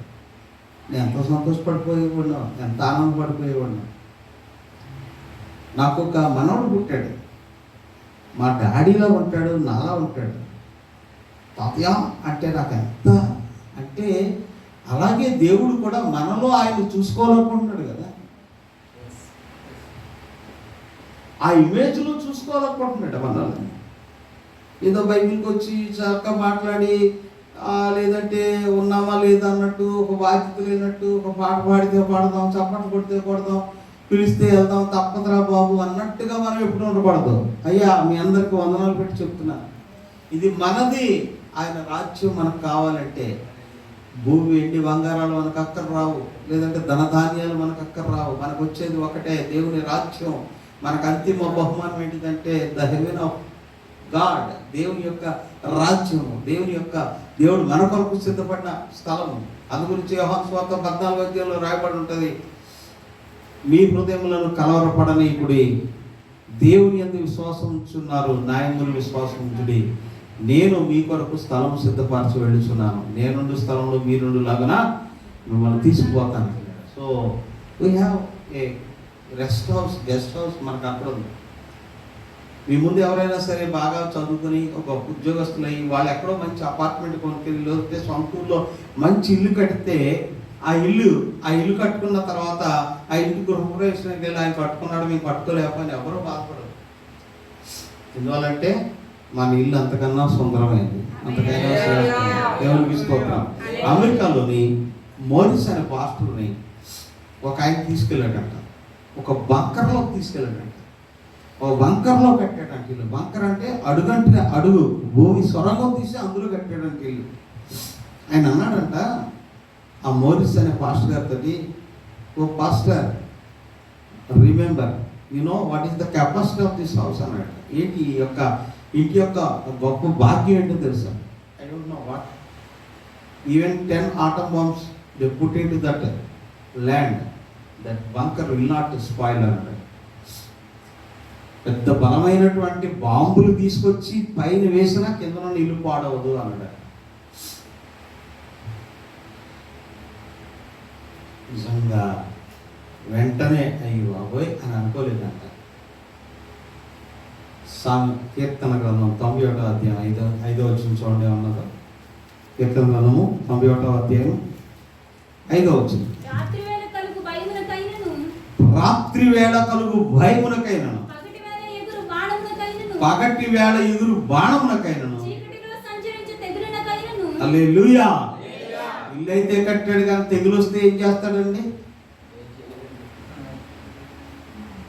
నేను ఎంత సంతోషపడిపోయేవాడినా, ఎంత ఆనందపడిపోయేవాడినా. నాకు ఒక మనవడు పుట్టాడు, మా డాడీలో ఉంటాడు, నాలా ఉంటాడు. తాతయ్య అంటే నాకు ఎంత అంటే, అలాగే దేవుడు కూడా మనలో ఆయన చూసుకోవాలనుకుంటున్నాడు కదా, ఆ ఇమేజ్లో చూసుకోవాలనుకుంటున్నాడు మనల్ని. ఏదో బైబిల్కి వచ్చి చక్కగా మాట్లాడి లేదంటే ఉన్నామా లేదా అన్నట్టు, ఒక బాధ్యత లేనట్టు, ఒక పాట పాడితే పాడదాం, చప్పట్లు కొడితే కొడదాం, పిలిస్తే వెళ్దాం, తప్పదురా బాబు అన్నట్టుగా మనం ఎప్పుడు ఉండకూడదు. అయ్యా, మీ అందరికి వందనాలు పెట్టి చెప్తున్నా, ఇది మనది. ఆయన రాజ్యం మనకు కావాలంటే భూమి ఎండి బంగారాలు మనకు అక్కర రావు, లేదంటే ధనధాన్యాలు మనకు అక్కర రావు. మనకు వచ్చేది ఒకటే, దేవుని రాజ్యం. మనకు అంతిమ బహుమానం ఏంటిదంటే ద హెవెన్ ఆఫ్ గాడ్, దేవుని యొక్క రాజ్యం, దేవుడు మన కొరకు సిద్ధపడిన స్థలము. అందు గురించి యోహాను సువార్త 14వ అధ్యాయంలో రాయబడి ఉంటుంది, మీ హృదయములను కలవరపడనీయుడి, దేవుని యందు విశ్వాసం ఉంచున్నారు, నాయములు విశ్వాసం ఉంచుడి, నేను మీ కొరకు స్థలం సిద్ధపరచి వెళ్ళుచున్నాను, నేనుండు స్థలంలో మీరుండు లాగా మిమ్మల్ని తీసుకుపోతాను. So we have a guest house మనకు అక్కడ ఉంది. మీ ముందు ఎవరైనా సరే బాగా చదువుకుని ఒక ఉద్యోగస్తులు అయ్యి వాళ్ళు ఎక్కడో మంచి అపార్ట్మెంట్ కొనుక్కెళ్ళి, లేకపోతే సొంత ఊళ్ళో మంచి ఇల్లు కడితే ఆ ఇల్లు కట్టుకున్న తర్వాత ఆ ఇంటి గృహప్రవేశానికి వెళ్ళి ఆయన కట్టుకున్నాడు, మేము కట్టుకోలేకపోయినా ఎవరో బాధపడరు. ఎందువల్లంటే మన ఇల్లు అంతకన్నా సుందరమైంది, అంతకన్నా దేవునికి స్తోత్రం. అమెరికాలోని మోరిస్ అనే పాస్టర్ని ఒక ఆయన తీసుకెళ్ళాడంట, ఒక బంకర్లోకి తీసుకెళ్ళాడంట. ఒక బంకర్లో కట్టాడంట ఇల్లు. బంకర్ అంటే అడుగు భూమి సొరంగం తీసి అందులో కట్టాడంట ఇల్లు. ఆయన అన్నాడంట ఆ మోరిస్ అనే పాస్టర్ గారితో, oh pastor, remember you know what is the capacity of this house అన్నాడు. ఏంటి ఇంటి యొక్క గొప్ప భాగ్యం ఏంటో తెలుసా? I don't know what, even 10 atom bombs they put into that land, that bunker will not spoil అన్నాడు. పెద్ద బలమైనటువంటి బాంబులు తీసుకొచ్చి పైన వేసినా కింద నుండి ఇల్లు పాడవదు అన్నాడు. నిజంగా వెంటనే అయ్యో అబ్బాయి అని అనుకోలేదంట. కీర్తన గ్రంథం 91వ అధ్యాయం 5వ వచనం చూడండి ఉన్నది. కీర్తన గ్రంథము 91వ అధ్యాయం 5వ వచనం. రాత్రి వేళ కలుగు భయమునకైనను, పగటి వేళ ఎదురు బాణమునకైనను, హల్లెలూయా. ఇల్లు అయితే కట్టాడు కానీ తెగులు వస్తే ఏం చేస్తాడండి?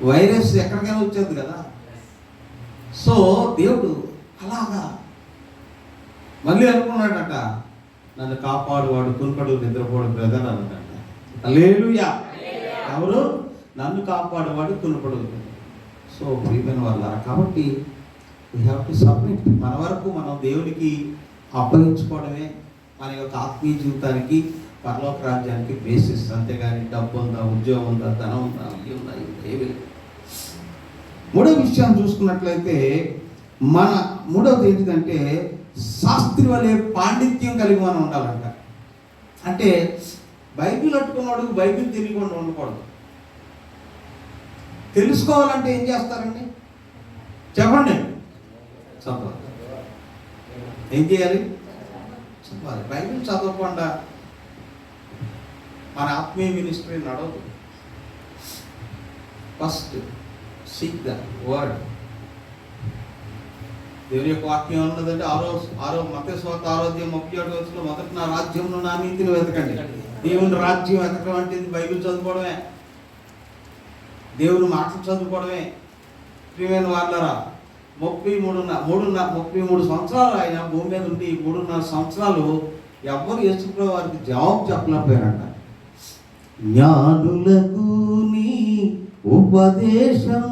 వైరస్ ఎక్కడికైనా వచ్చేది కదా. సో దేవుడు అలాగా మళ్ళీ అనుకున్నాడట, నన్ను కాపాడువాడు కునుకడు నిద్రపోడు బ్రదర్ అన్నట. హల్లెలూయా. ఎవరు? నన్ను కాపాడువాడు కునుకడు. సో ప్రియమైన వాళ్ళ, కాబట్టి వీ హ్యావ్ టు సబ్మిట్. మన వరకు మనం దేవునికి అప్పగించుకోవడమే మన యొక్క ఆత్మీయ జీవితానికి, పరలోక రాజ్యానికి బేసిస్. అంతేగాని డబ్బు ఉందా, ఉద్యోగం ఉందా, ధనం ఉందా, ఇవి ఉందా, ఏమి లేదు. మూడో విషయం చూసుకున్నట్లయితే మూడవది ఏంటిదంటే శాస్త్రి వలె పాండిత్యం కలిగి మనం ఉండాలంట. అంటే బైబిల్ పట్టుకున్నాడు, బైబిల్ తెలియకుండా ఉండకూడదు. తెలుసుకోవాలంటే ఏం చేస్తారండి? చెప్పండి. చదవాలి. ఏం చేయాలి? చదవాలి. బైబిల్ చదవకుండా మన ఆత్మీయ మినిస్ట్రీ నడవదు. First seek the word. దేవుని యొక్క వాక్యం ఉన్నదంటే మత్తయి సువార్త 6:37 మొదట నా రాజ్యంలో నా నీతిని వెతకండి. దేవుని రాజ్యం వెతకడం అంటే బైబిల్ చదువుకోవడమే, దేవుని మాటలు చదువుకోవడమే. ప్రియమైన వాళ్ళరా, 33 సంవత్సరాలు ఆయన భూమి మీద ఉండి 3.5 సంవత్సరాలు ఎవ్వరు యేసుప్రభువు వారికి జవాబు చెప్పలేకపోయారంట. జ్ఞానులకు నీ ఉపదేశం,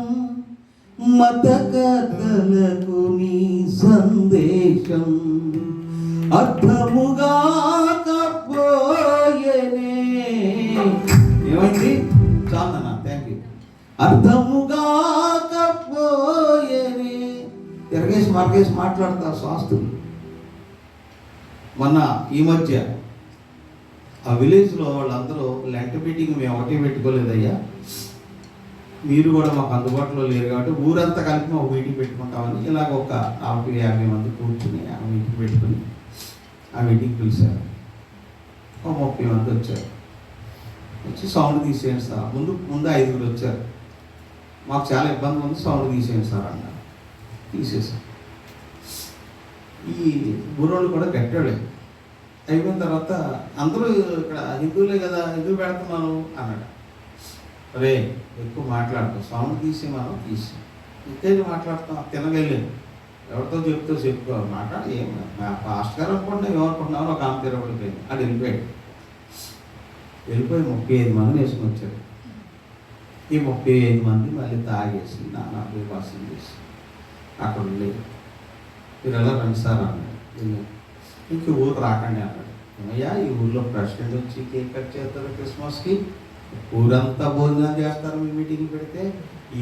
మతకథలకు నీ సందేశం అర్థముగా కపోయేనే. ఏమైంది? చాలన్నా, థ్యాంక్ యూ. అర్థముగాకపోయేని. తిరగేసి మరగేసి మాట్లాడతారు శాస్త్రులు. మొన్న ఈ మధ్య ఆ విలేజ్లో వాళ్ళందరూ లెంట్ మీటింగ్ మేము ఒకటి పెట్టుకోలేదయ్యా, మీరు కూడా మాకు అందుబాటులో లేరు కాబట్టి ఊరంతా కలిపి ఒక మీటింగ్ పెట్టుకుంటామని ఇలాగ ఒక 40-50 మంది కూర్చుని ఆ మీటింగ్ పెట్టుకుని ఆ మీటింగ్ పిలిచారు. ఒక 30 మంది వచ్చారు. వచ్చి సౌండ్ తీసేయండి సార్. ముందు 5 వచ్చారు. మాకు చాలా ఇబ్బంది ఉంది, సౌండ్ తీసేయండి సార్ అన్నారు. తీసేసాం. ఈ ఊరోళ్ళు కూడా గట్టాడే. అయిపోయిన తర్వాత అందరూ ఇక్కడ హిందువులే కదా, ఎందుకు పెడుతున్నాను అన్నాడు. అరే ఎక్కువ మాట్లాడుతాం, సౌండ్ తీసేమను తీసి ఇంకేది మాట్లాడుతాం, తినగలేదు ఎవరితో చెప్పుకోవాలి మాట్లాడి ఏం పాస్ట్ గారు అనుకుంటే ఏమనుకుంటున్నామో ఒక ఆమె తిరగబడిపోయింది. అది వెళ్ళిపోయి 35 మందిని వేసుకుని వచ్చాడు. ఈ 35 మంది మళ్ళీ తాగేసి నానా వివాసం చేసి అక్కడ లేదు. మీరు ఎలా రండి సార్ అన్నాడు. ఇంక ఊరు రాకండి అన్నాడు. ఏమయ్యా ఈ ఊళ్ళో ప్రెసిడెంట్ వచ్చి కేక్ కట్ చేస్తారు క్రిస్మస్కి, ఊరంతా భోజనం చేస్తారు మీ మీటింగ్ పెడితే.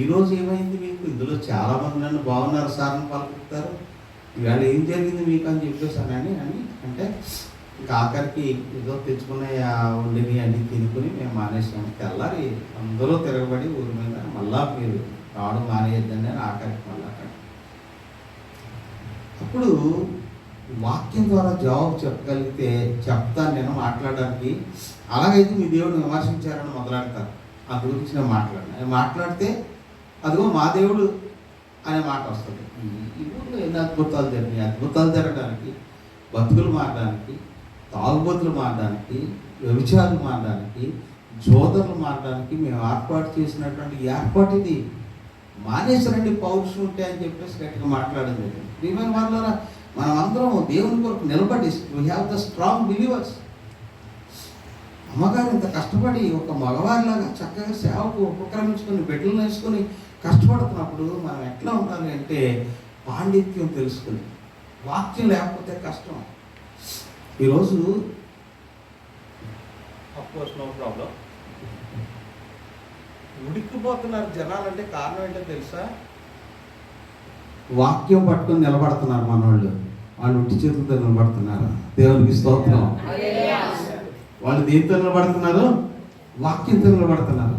ఈరోజు ఏమైంది మీకు? ఇందులో చాలామంది నన్ను బాగున్నారు సార్ అని పలుకుతారు, ఇవాళ ఏం జరిగింది మీకు అని చెప్పేసానని అంటే ఇంకా ఆఖరికి ఏదో తెచ్చుకున్న వండిని అన్ని తినుకుని మేము మానేసాము. తెల్లారి అందరూ తిరగబడి ఊరి మీద మళ్ళా మీరు రావడం మానేయద్దని ఆఖరికి మళ్ళా అక్కడ. అప్పుడు వాక్యం ద్వారా జవాబు చెప్పగలిగితే చెప్తాను నేను మాట్లాడడానికి. అలాగైతే మీ దేవుడిని విమర్శించారని మొదలెడతారు. అందు గురించి నేను మాట్లాడితే అదిగో మా దేవుడు అనే మాట వస్తుంది. ఈ ఊళ్ళో ఎన్ని అద్భుతాలు జరిగినాయి. అద్భుతాలు జరగడానికి, బతుకులు మారడానికి, తాగుబోతులు మారడానికి, వ్యభిచారులు మారడానికి, జోదరులు మారడానికి మేము ఏర్పాటు చేసినటువంటి ఏర్పాటు ఇది. మానేసరండి పౌరుషం ఉంటే అని చెప్పేసి గట్టిగా మాట్లాడడం జరిగింది. ప్రియమైన వాళ్ళారా, మనం అందరం దేవుని కొరకు నిలబడి we have the strong believers. అమ్మగారు ఇంత కష్టపడి ఒక మగవారిలాగా చక్కగా సేవకు ఉపక్రమించుకొని బిడ్డలను వేసుకొని కష్టపడుతున్నప్పుడు మనం ఎట్లా ఉండాలి అంటే పాండిత్యం తెలుసుకుని. వాక్యం లేకపోతే కష్టం. ఈరోజు అఫ్కోర్స్ నో ప్రాబ్లం ఉడికిపోతున్నారు జనాలంటే కారణం ఏంటో తెలుసా? వాక్యం పట్టుకొని నిలబడుతున్నారు మనోళ్ళు. వాళ్ళు ఉట్టి చేతులతో నిలబడుతున్నారు. దేవునికి స్తోత్రం. వాళ్ళు దేంతో నిలబడుతున్నారు? వాక్యంతో నిలబడుతున్నారు.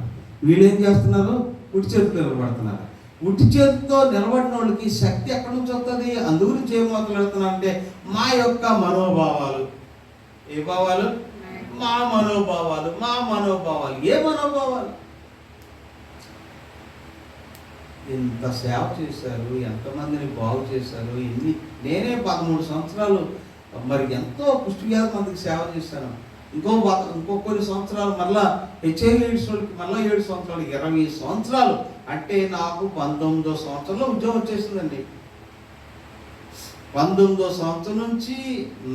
వీళ్ళు ఏం చేస్తున్నారు? ఉట్టి చేతులతో నిలబడుతున్నారు. ఉట్టి చేతితో నిలబడిన వాళ్ళకి శక్తి ఎక్కడి నుంచి వస్తుంది? అందు గురించి ఏం మాట్లాడుతున్నా అంటే మా యొక్క మనోభావాలు. ఏ భావాలు? మా మనోభావాలు. మా మనోభావాలు. ఏ మనోభావాలు? ఎంత సేవ చేశారు, ఎంతమందిని బాగు చేశారు. నేనే 13 సంవత్సరాలు మరి ఎంతో పుష్టివ్యాధి మందికి సేవ చేశాను. ఇంకో కొన్ని సంవత్సరాలు మళ్ళా HIV AIDS వాళ్ళకి మళ్ళీ 7 సంవత్సరాలు, 20 సంవత్సరాలు. అంటే నాకు 19వ సంవత్సరంలో ఉద్యోగం వచ్చేసిందండి. 19వ సంవత్సరం నుంచి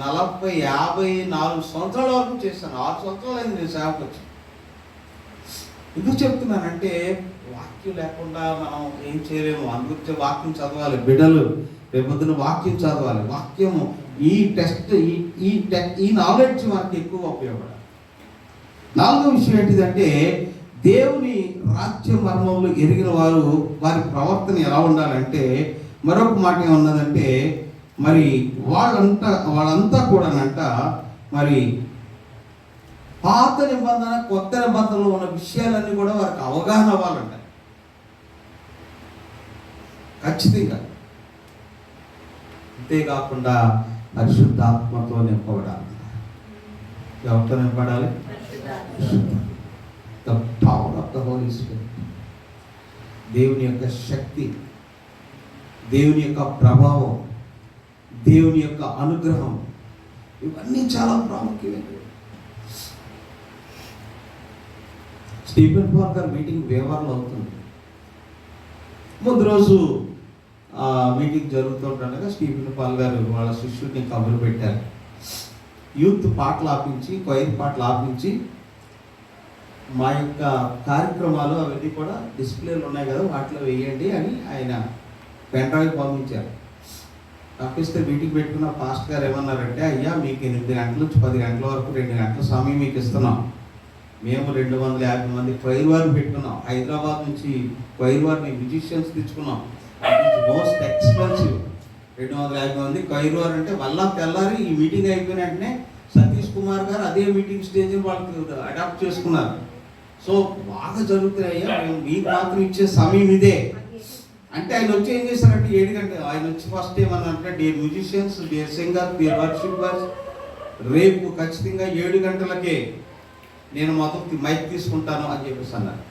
40-54 సంవత్సరాల వరకు చేశాను. 6 సంవత్సరాలు అయింది నేను సేవకు వచ్చి. ఎందుకు చెప్తున్నానంటే వాక్యం లేకుండా మనం ఏం చేయలేము. అందుకే వాక్యం చదవాలి. బిడ్డలు రేపొద్దున వాక్యం చదవాలి. వాక్యము ఈ నాలెడ్జ్ మనకి ఎక్కువ ఉపయోగపడాలి. 4వ విషయం ఏంటిదంటే దేవుని రాజ్య మర్మములు ఎరిగిన వారు వారి ప్రవర్తన ఎలా ఉండాలంటే మరొక మాట ఏమన్నదంటే మరి వాళ్ళంతా కూడానంట మరి పాత నిబంధన కొత్త నిబంధనలో ఉన్న విషయాలన్నీ కూడా వారికి అవగాహన అవ్వాలంట. ఖచ్చితంగా. అంతేకాకుండా పరిశుద్ధాత్మతో నింపబడాలి. ఎవరితో నింపబడాలి? The power of the Holy Spirit. దేవుని యొక్క శక్తి, దేవుని యొక్క ప్రభావం, దేవుని యొక్క అనుగ్రహం, ఇవన్నీ చాలా ప్రాముఖ్యమైనవి. స్టీఫెన్ పాల్ గారు మీటింగ్ వేవర్లో అవుతుంది. ముందు రోజు మీటింగ్ జరుగుతుండగా స్టీఫెన్ పాల్ గారు వాళ్ళ శిష్యుడిని కబురు పెట్టారు. యూత్ పాటలు ఆపించి, కొయిర్ పాటలు ఆపించి మా యొక్క కార్యక్రమాలు అవన్నీ కూడా డిస్ప్లేలు ఉన్నాయి కదా వాటిలో వేయండి అని ఆయన పెన్ డ్రైవ్ పంపించారు. పంపిస్తే మీటింగ్ పెట్టుకున్న పాస్టర్ గారు ఏమన్నారంటే, అయ్యా మీకు 8 గంటల నుంచి 10 గంటల వరకు 2 గంటల సమయం మీకు ఇస్తున్నాం. మేము 250 మంది క్వైర్ వారు పెట్టుకున్నాం. హైదరాబాద్ నుంచి క్వైర్ వారిని మ్యూజిషియన్స్ తెచ్చుకున్నాం. Most expensive. 250 మంది క్వైర్ వారు అంటే మళ్ళా తెల్లారి ఈ మీటింగ్ అయిపోయిన వెంటనే సతీష్ కుమార్ గారు అదే మీటింగ్ స్టేజ్ వాళ్ళకి అడాప్ట్ చేసుకున్నారు. సో బాగా జరుగుతున్నాయ్యా, మేము మీకు మాత్రం ఇచ్చే సమయం ఇదే అంటే ఆయన వచ్చి ఏం చేశారంటే 7 గంటలు ఆయన వచ్చి ఫస్ట్ ఏమన్నారంటే dear musicians, dear singer, dear worshippers, రేపు ఖచ్చితంగా 7 గంటలకే నేను మొత్తం మైక్ తీసుకుంటాను అని చెప్పేసి అన్నారు.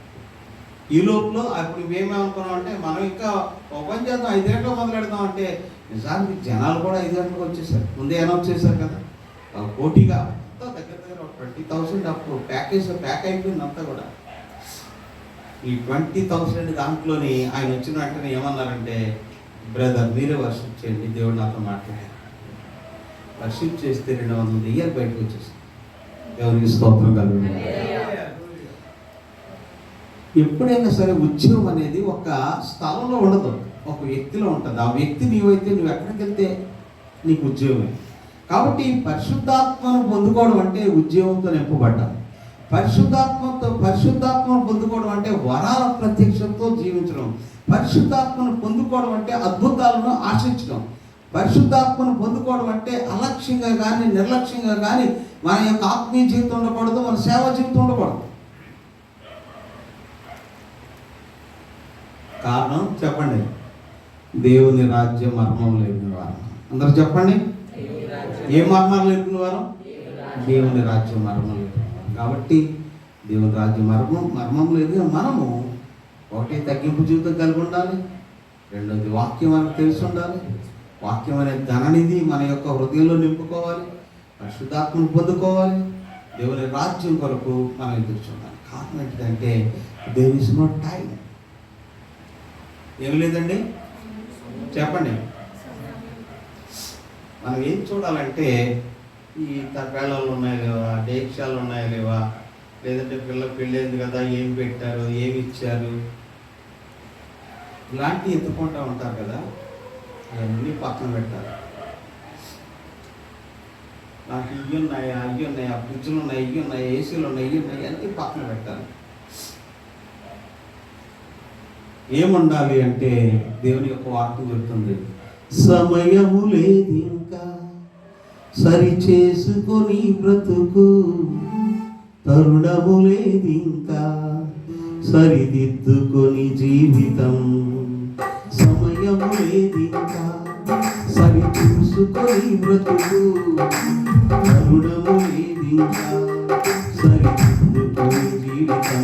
ఈ లోపల అప్పుడు మేమేమనుకున్నాం అంటే మనం ఇంకా ఓపెన్ చేద్దాం 5 గంటలకు మొదలెడదాం అంటే నిజానికి జనాలు కూడా 5 గంటలకు వచ్చేసారు. ముందే అనౌన్స్ చేశారు కదా పోటీగా. అంతా దగ్గర 20,000 అప్పుడు ప్యాక్ అయిపోయింది అంతా కూడా. ఈ 20,000 దాంట్లోని ఆయన వచ్చిన వెంటనే ఏమన్నారంటే బ్రదర్ మీరే వర్షిప్ చేయండి, దేవుడు నాతో మాట్లాడారు. వర్షిప్ చేస్తే 200 దెయ్యాలు బయటకు వచ్చేసాయి. దేవునికి స్తోత్రం కలుగుతుంది. ఎప్పుడైనా సరే ఉద్యోగం అనేది ఒక స్థలంలో ఉండదు, ఒక వ్యక్తిలో ఉంటుంది. ఆ వ్యక్తి నీవైతే నువ్వు ఎక్కడికి వెళ్తే నీకు ఉద్యోగమే. కాబట్టి పరిశుద్ధాత్మను పొందుకోవడం అంటే ఉద్యోగంతో నింపబడ్డాం. పరిశుద్ధాత్మను పొందుకోవడం అంటే వరాల ప్రత్యక్షంతో జీవించడం. పరిశుద్ధాత్మను పొందుకోవడం అంటే అద్భుతాలను ఆశించడం. పరిశుద్ధాత్మను పొందుకోవడం అంటే అలక్ష్యంగా కానీ నిర్లక్ష్యంగా కానీ మన యొక్క ఆత్మీయ జీవితం ఉండకూడదు, మన సేవా జీవితం ఉండకూడదు. కారణం చెప్పండి, దేవుని రాజ్యం మర్మం లేని వారం. అందరూ చెప్పండి, ఏ మర్మాలు లేని వారం? దేవుని రాజ్యం మర్మం లేదు. కాబట్టి దేవుని రాజ్యం మర్మం లేదు. మనము ఒకటి తగ్గింపు జీవితం కలిగి ఉండాలి, రెండోది వాక్యం అనేది తెలిసి ఉండాలి. వాక్యం అనే ధననిధి మన యొక్క హృదయంలో నింపుకోవాలి, పరిశుద్ధాత్మను పొందుకోవాలి, దేవుని రాజ్యం కొరకు మనం ఎదురు చూడాలి. కారణం ఏంటంటే దేర్ ఇస్ నో టైం. ఏం లేదండి చెప్పండి. మనం ఏం చూడాలంటే ఈ తపేళాలు ఉన్నాయా లేవా, డేక్షాలు ఉన్నాయా లేవా, లేదంటే పిల్లలకు పెళ్ళైంది కదా ఏం పెట్టారు, ఏమి ఇచ్చారు, ఇలాంటివి ఎత్తుకుంటూ ఉంటారు కదా, అవన్నీ పక్కన పెట్టారు. నాకు ఇవి ఉన్నాయా, అవి ఉన్నాయా, ఫ్రిడ్జ్లు ఉన్నాయి, ఇవి ఉన్నాయి, ఏసీలు ఉన్నాయి, ఇవి ఉన్నాయి, అన్నీ పక్కన పెట్టాలి. ఏముండాలి అంటే దేవుని యొక్క వాక్యం చెప్తుంది, సమయము లేదు ఇంకా సరి చేసుకొని బ్రతుకు, తరుణము లేదు ఇంకా సరిదిద్దుకొని జీవితం. సమయము లేదు ఇంకా సరి చూసుకొని బ్రతుకు, తరుణము లేదు ఇంకా సరిదిద్దుకొని జీవితం.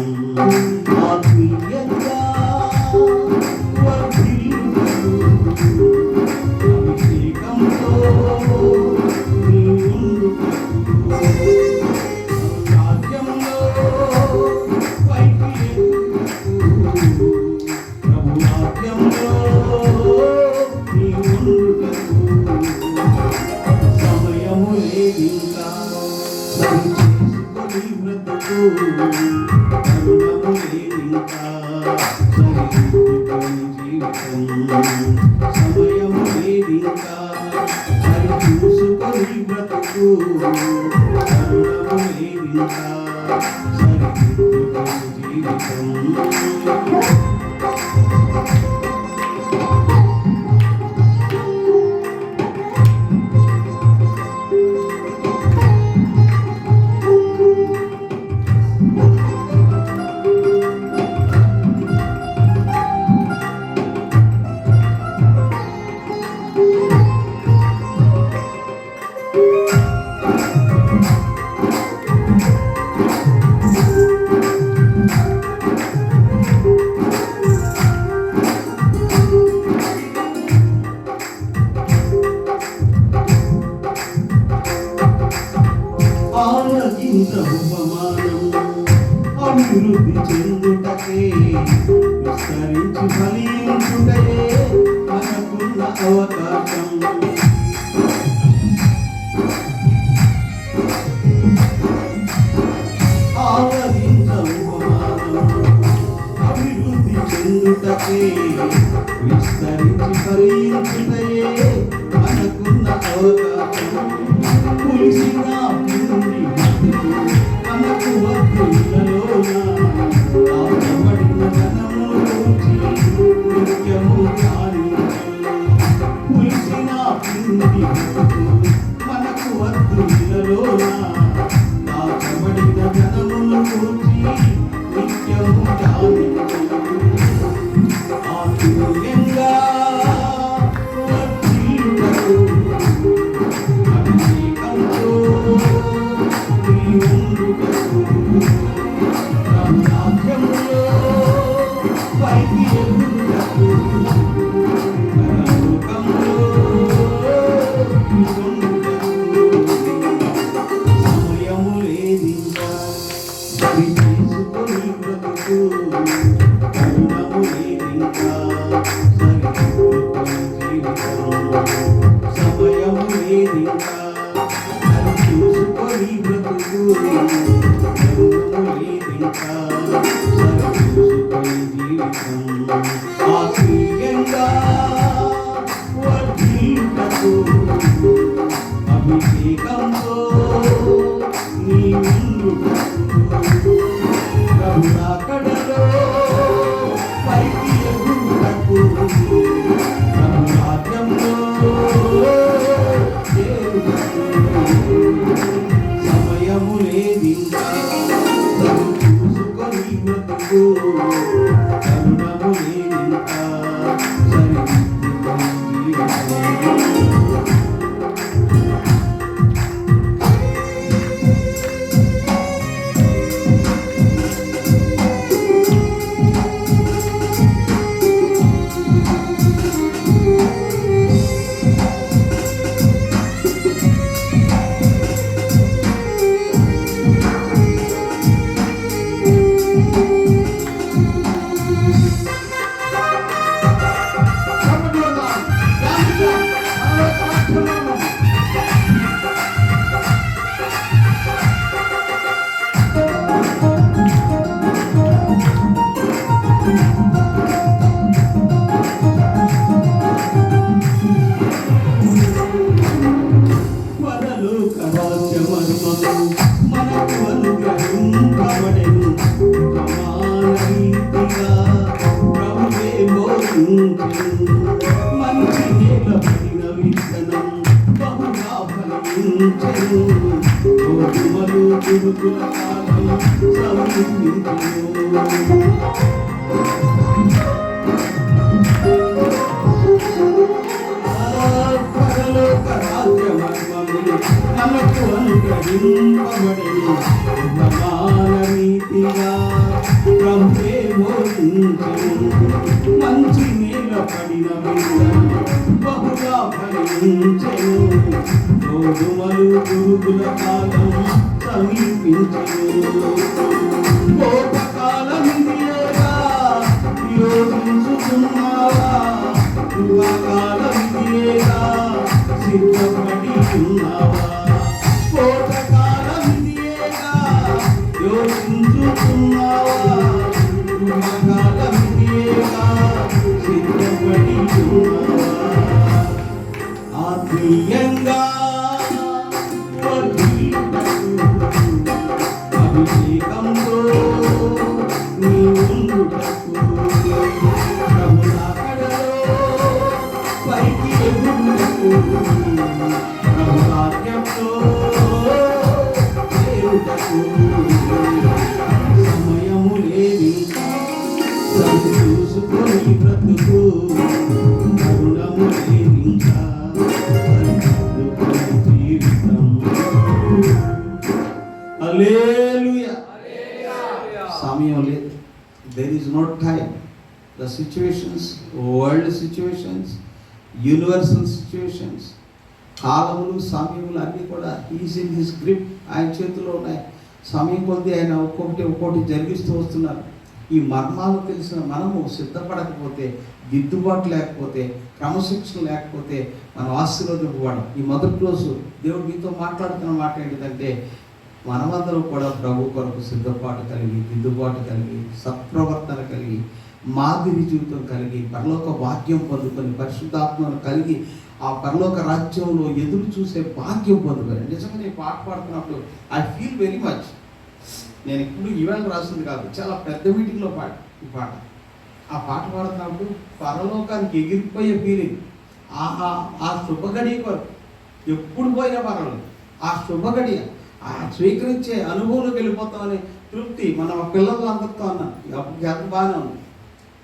ఆత్మీయంగా అభిషేకంతో నీ ముందు రాజ్యంలో పైకి ప్రభు రాజ్యంలో నీ ముందు సమయము లేదు ఇంకా సరి చేసుకొని బ్రతుకు, తరుణము లేదు ఇంకా సరిదిద్దుకొని జీవితం. సమయము లేదు ఇంకా సరి చూసుకొని బ్రతుకు, తరుణము లేదు ఇంకా సరిదిద్దుకొని జీవితం. ఉపమానం అభివృద్ధి చెందుటకే విస్తరించి ఫలించుటయే మనకున్న అవకాశం. ఆవరించ ఉపమానం అభివృద్ధి చెందుటకే విస్తరించి ఫలించుటయే మనకున్న అవకాశం. పులిసిన మనకు వద్దు నీ ముందుటకు ప్రభు రాకడలో పైకి ఎగురుటకు ప్రభు రాజ్యంలో చేరుటకు సమయము లేదింకా చూసుకొని బ్రతుకు కరుణము లేదింకా సరిదిద్దుకొని జీవితం. మనకు అనుగ్రహింపబడెను సమానరీతిగా ప్రభువే బోధించెను. మంచి నేల పడిన విత్తనం బహుగా ఫలించెను. గోధుమలు పురుగుల కాలం సమృద్ధించెను. పరలోక రాజ్యమర్మములు మనకు అనుగ్రహింపబడెను సమాన నీతిగా ప్రభువే బోధించెను. మంచి నేల పడిన విత్తనం బహుగా ఫలించెను. గోధుమలు పురుగుల కాలం సమీపించెను. కోపకాలం ఇదియేగా యోచించుచున్నావా? యువకాలం ఇదియేగా సిద్ధపడి ఉన్నావా? కోపకాలం ఇదియేగా యోచించుచున్నావా? యువకాలం ఇదియేగా సిద్ధపడి ఉన్నావా? ఆత్మీయంగా అభిషేకంతో నీ ముందుటకు ప్రభు రాకడలో పైకి ఎగురుటకు ప్రభు రాజ్యంలో చేరుటకు సమయము లేదింకా సరి చూసుకొని బ్రతుకు కరుణము లేదింకా సరిదిద్దుకొని జీవితం. హల్లెలూయా. సమయం లేదు. There is no time. The situations, world situations, universal situations, కాలములు సమయములు అన్నీ కూడా ఈజ్ ఇన్ హిస్ గ్రిప్. ఆయన చేతిలో ఉన్నాయి. సమయం కొద్ది ఆయన ఒక్కొక్కటి జరిగిస్తూ వస్తున్నారు. ఈ మర్మాలు తెలిసిన మనము సిద్ధపడకపోతే, దిద్దుబాటు లేకపోతే, క్రమశిక్షణ లేకపోతే మనం ఆశీర్వదింపబడం. ఈ మొదటి రోజు దేవుడు మీతో మాట్లాడుతున్న మాట ఏంటిదంటే, మనమందరం కూడా ప్రభు కొరకు సిద్ధపాటు కలిగి, దిద్దుబాటు కలిగి, సత్ప్రవర్తన కలిగి, మాదిరి జీవితం కలిగి, పరలోక భాగ్యం పొందుకొని, పరిశుద్ధాత్మను కలిగి ఆ పరలోక రాజ్యంలో ఎదురు చూసే భాగ్యం పొందుకొని. నిజంగా నేను పాట పాడుతున్నప్పుడు ఐ ఫీల్ వెరీ మచ్. నేను ఇప్పుడు ఈవేళ రాసింది కాదు, చాలా పెద్ద మీటింగ్లో ఈ పాట. ఆ పాట పాడుతున్నప్పుడు పరలోకానికి ఎగిరిపోయే ఫీలింగ్. ఆ శుభగడియ కొరకు ఎప్పుడు పోయినా పర్వాలేదు, ఆ శుభగడియ ఆ స్వీకరించే అనుభవంలోకి వెళ్ళిపోతామని తృప్తి మన పిల్లలందరితో అన్నాను. ఎంత బాగానే ఉంది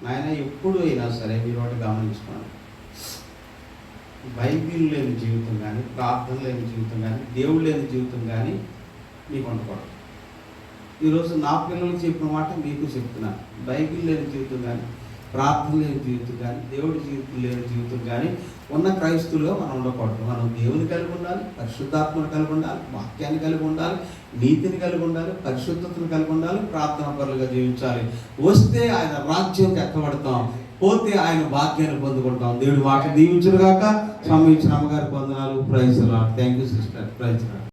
నాయన. ఎప్పుడు అయినా సరే మీరు ఒకటి గమనించుకోండి, బైబిల్ లేని జీవితం కానీ, ప్రార్థన లేని జీవితం కానీ, దేవుడు లేని జీవితం కానీ మీకు ఉండకూడదు. ఈరోజు నా పిల్లలకు చెప్పిన మాట మీకు చెప్తున్నాను. బైబిల్ లేని జీవితం కానీ, ప్రార్థన లేని జీవితం కానీ, దేవుడి జీవితం లేని జీవితం కానీ ఉన్న క్రైస్తువులుగా మనం ఉండకూడదు. మనం దేవుని కలిగి ఉండాలి, పరిశుద్ధాత్మను కలిగి ఉండాలి, వాక్యాన్ని కలిగి ఉండాలి, నీతిని కలిగి ఉండాలి, పరిశుద్ధతను కలిగి ఉండాలి, ప్రార్థన పరులుగా జీవించాలి. వస్తే ఆయన రాజ్యంకి ఎక్కబడతాం, పోతే ఆయన భాగ్యాన్ని పొందుకుంటాం. దేవుడి మాట దీవించుగాక. స్వామి ఇచ్చిన అమ్మగారి వందనాలు. Praise lord. Thank you sister. Praise lord.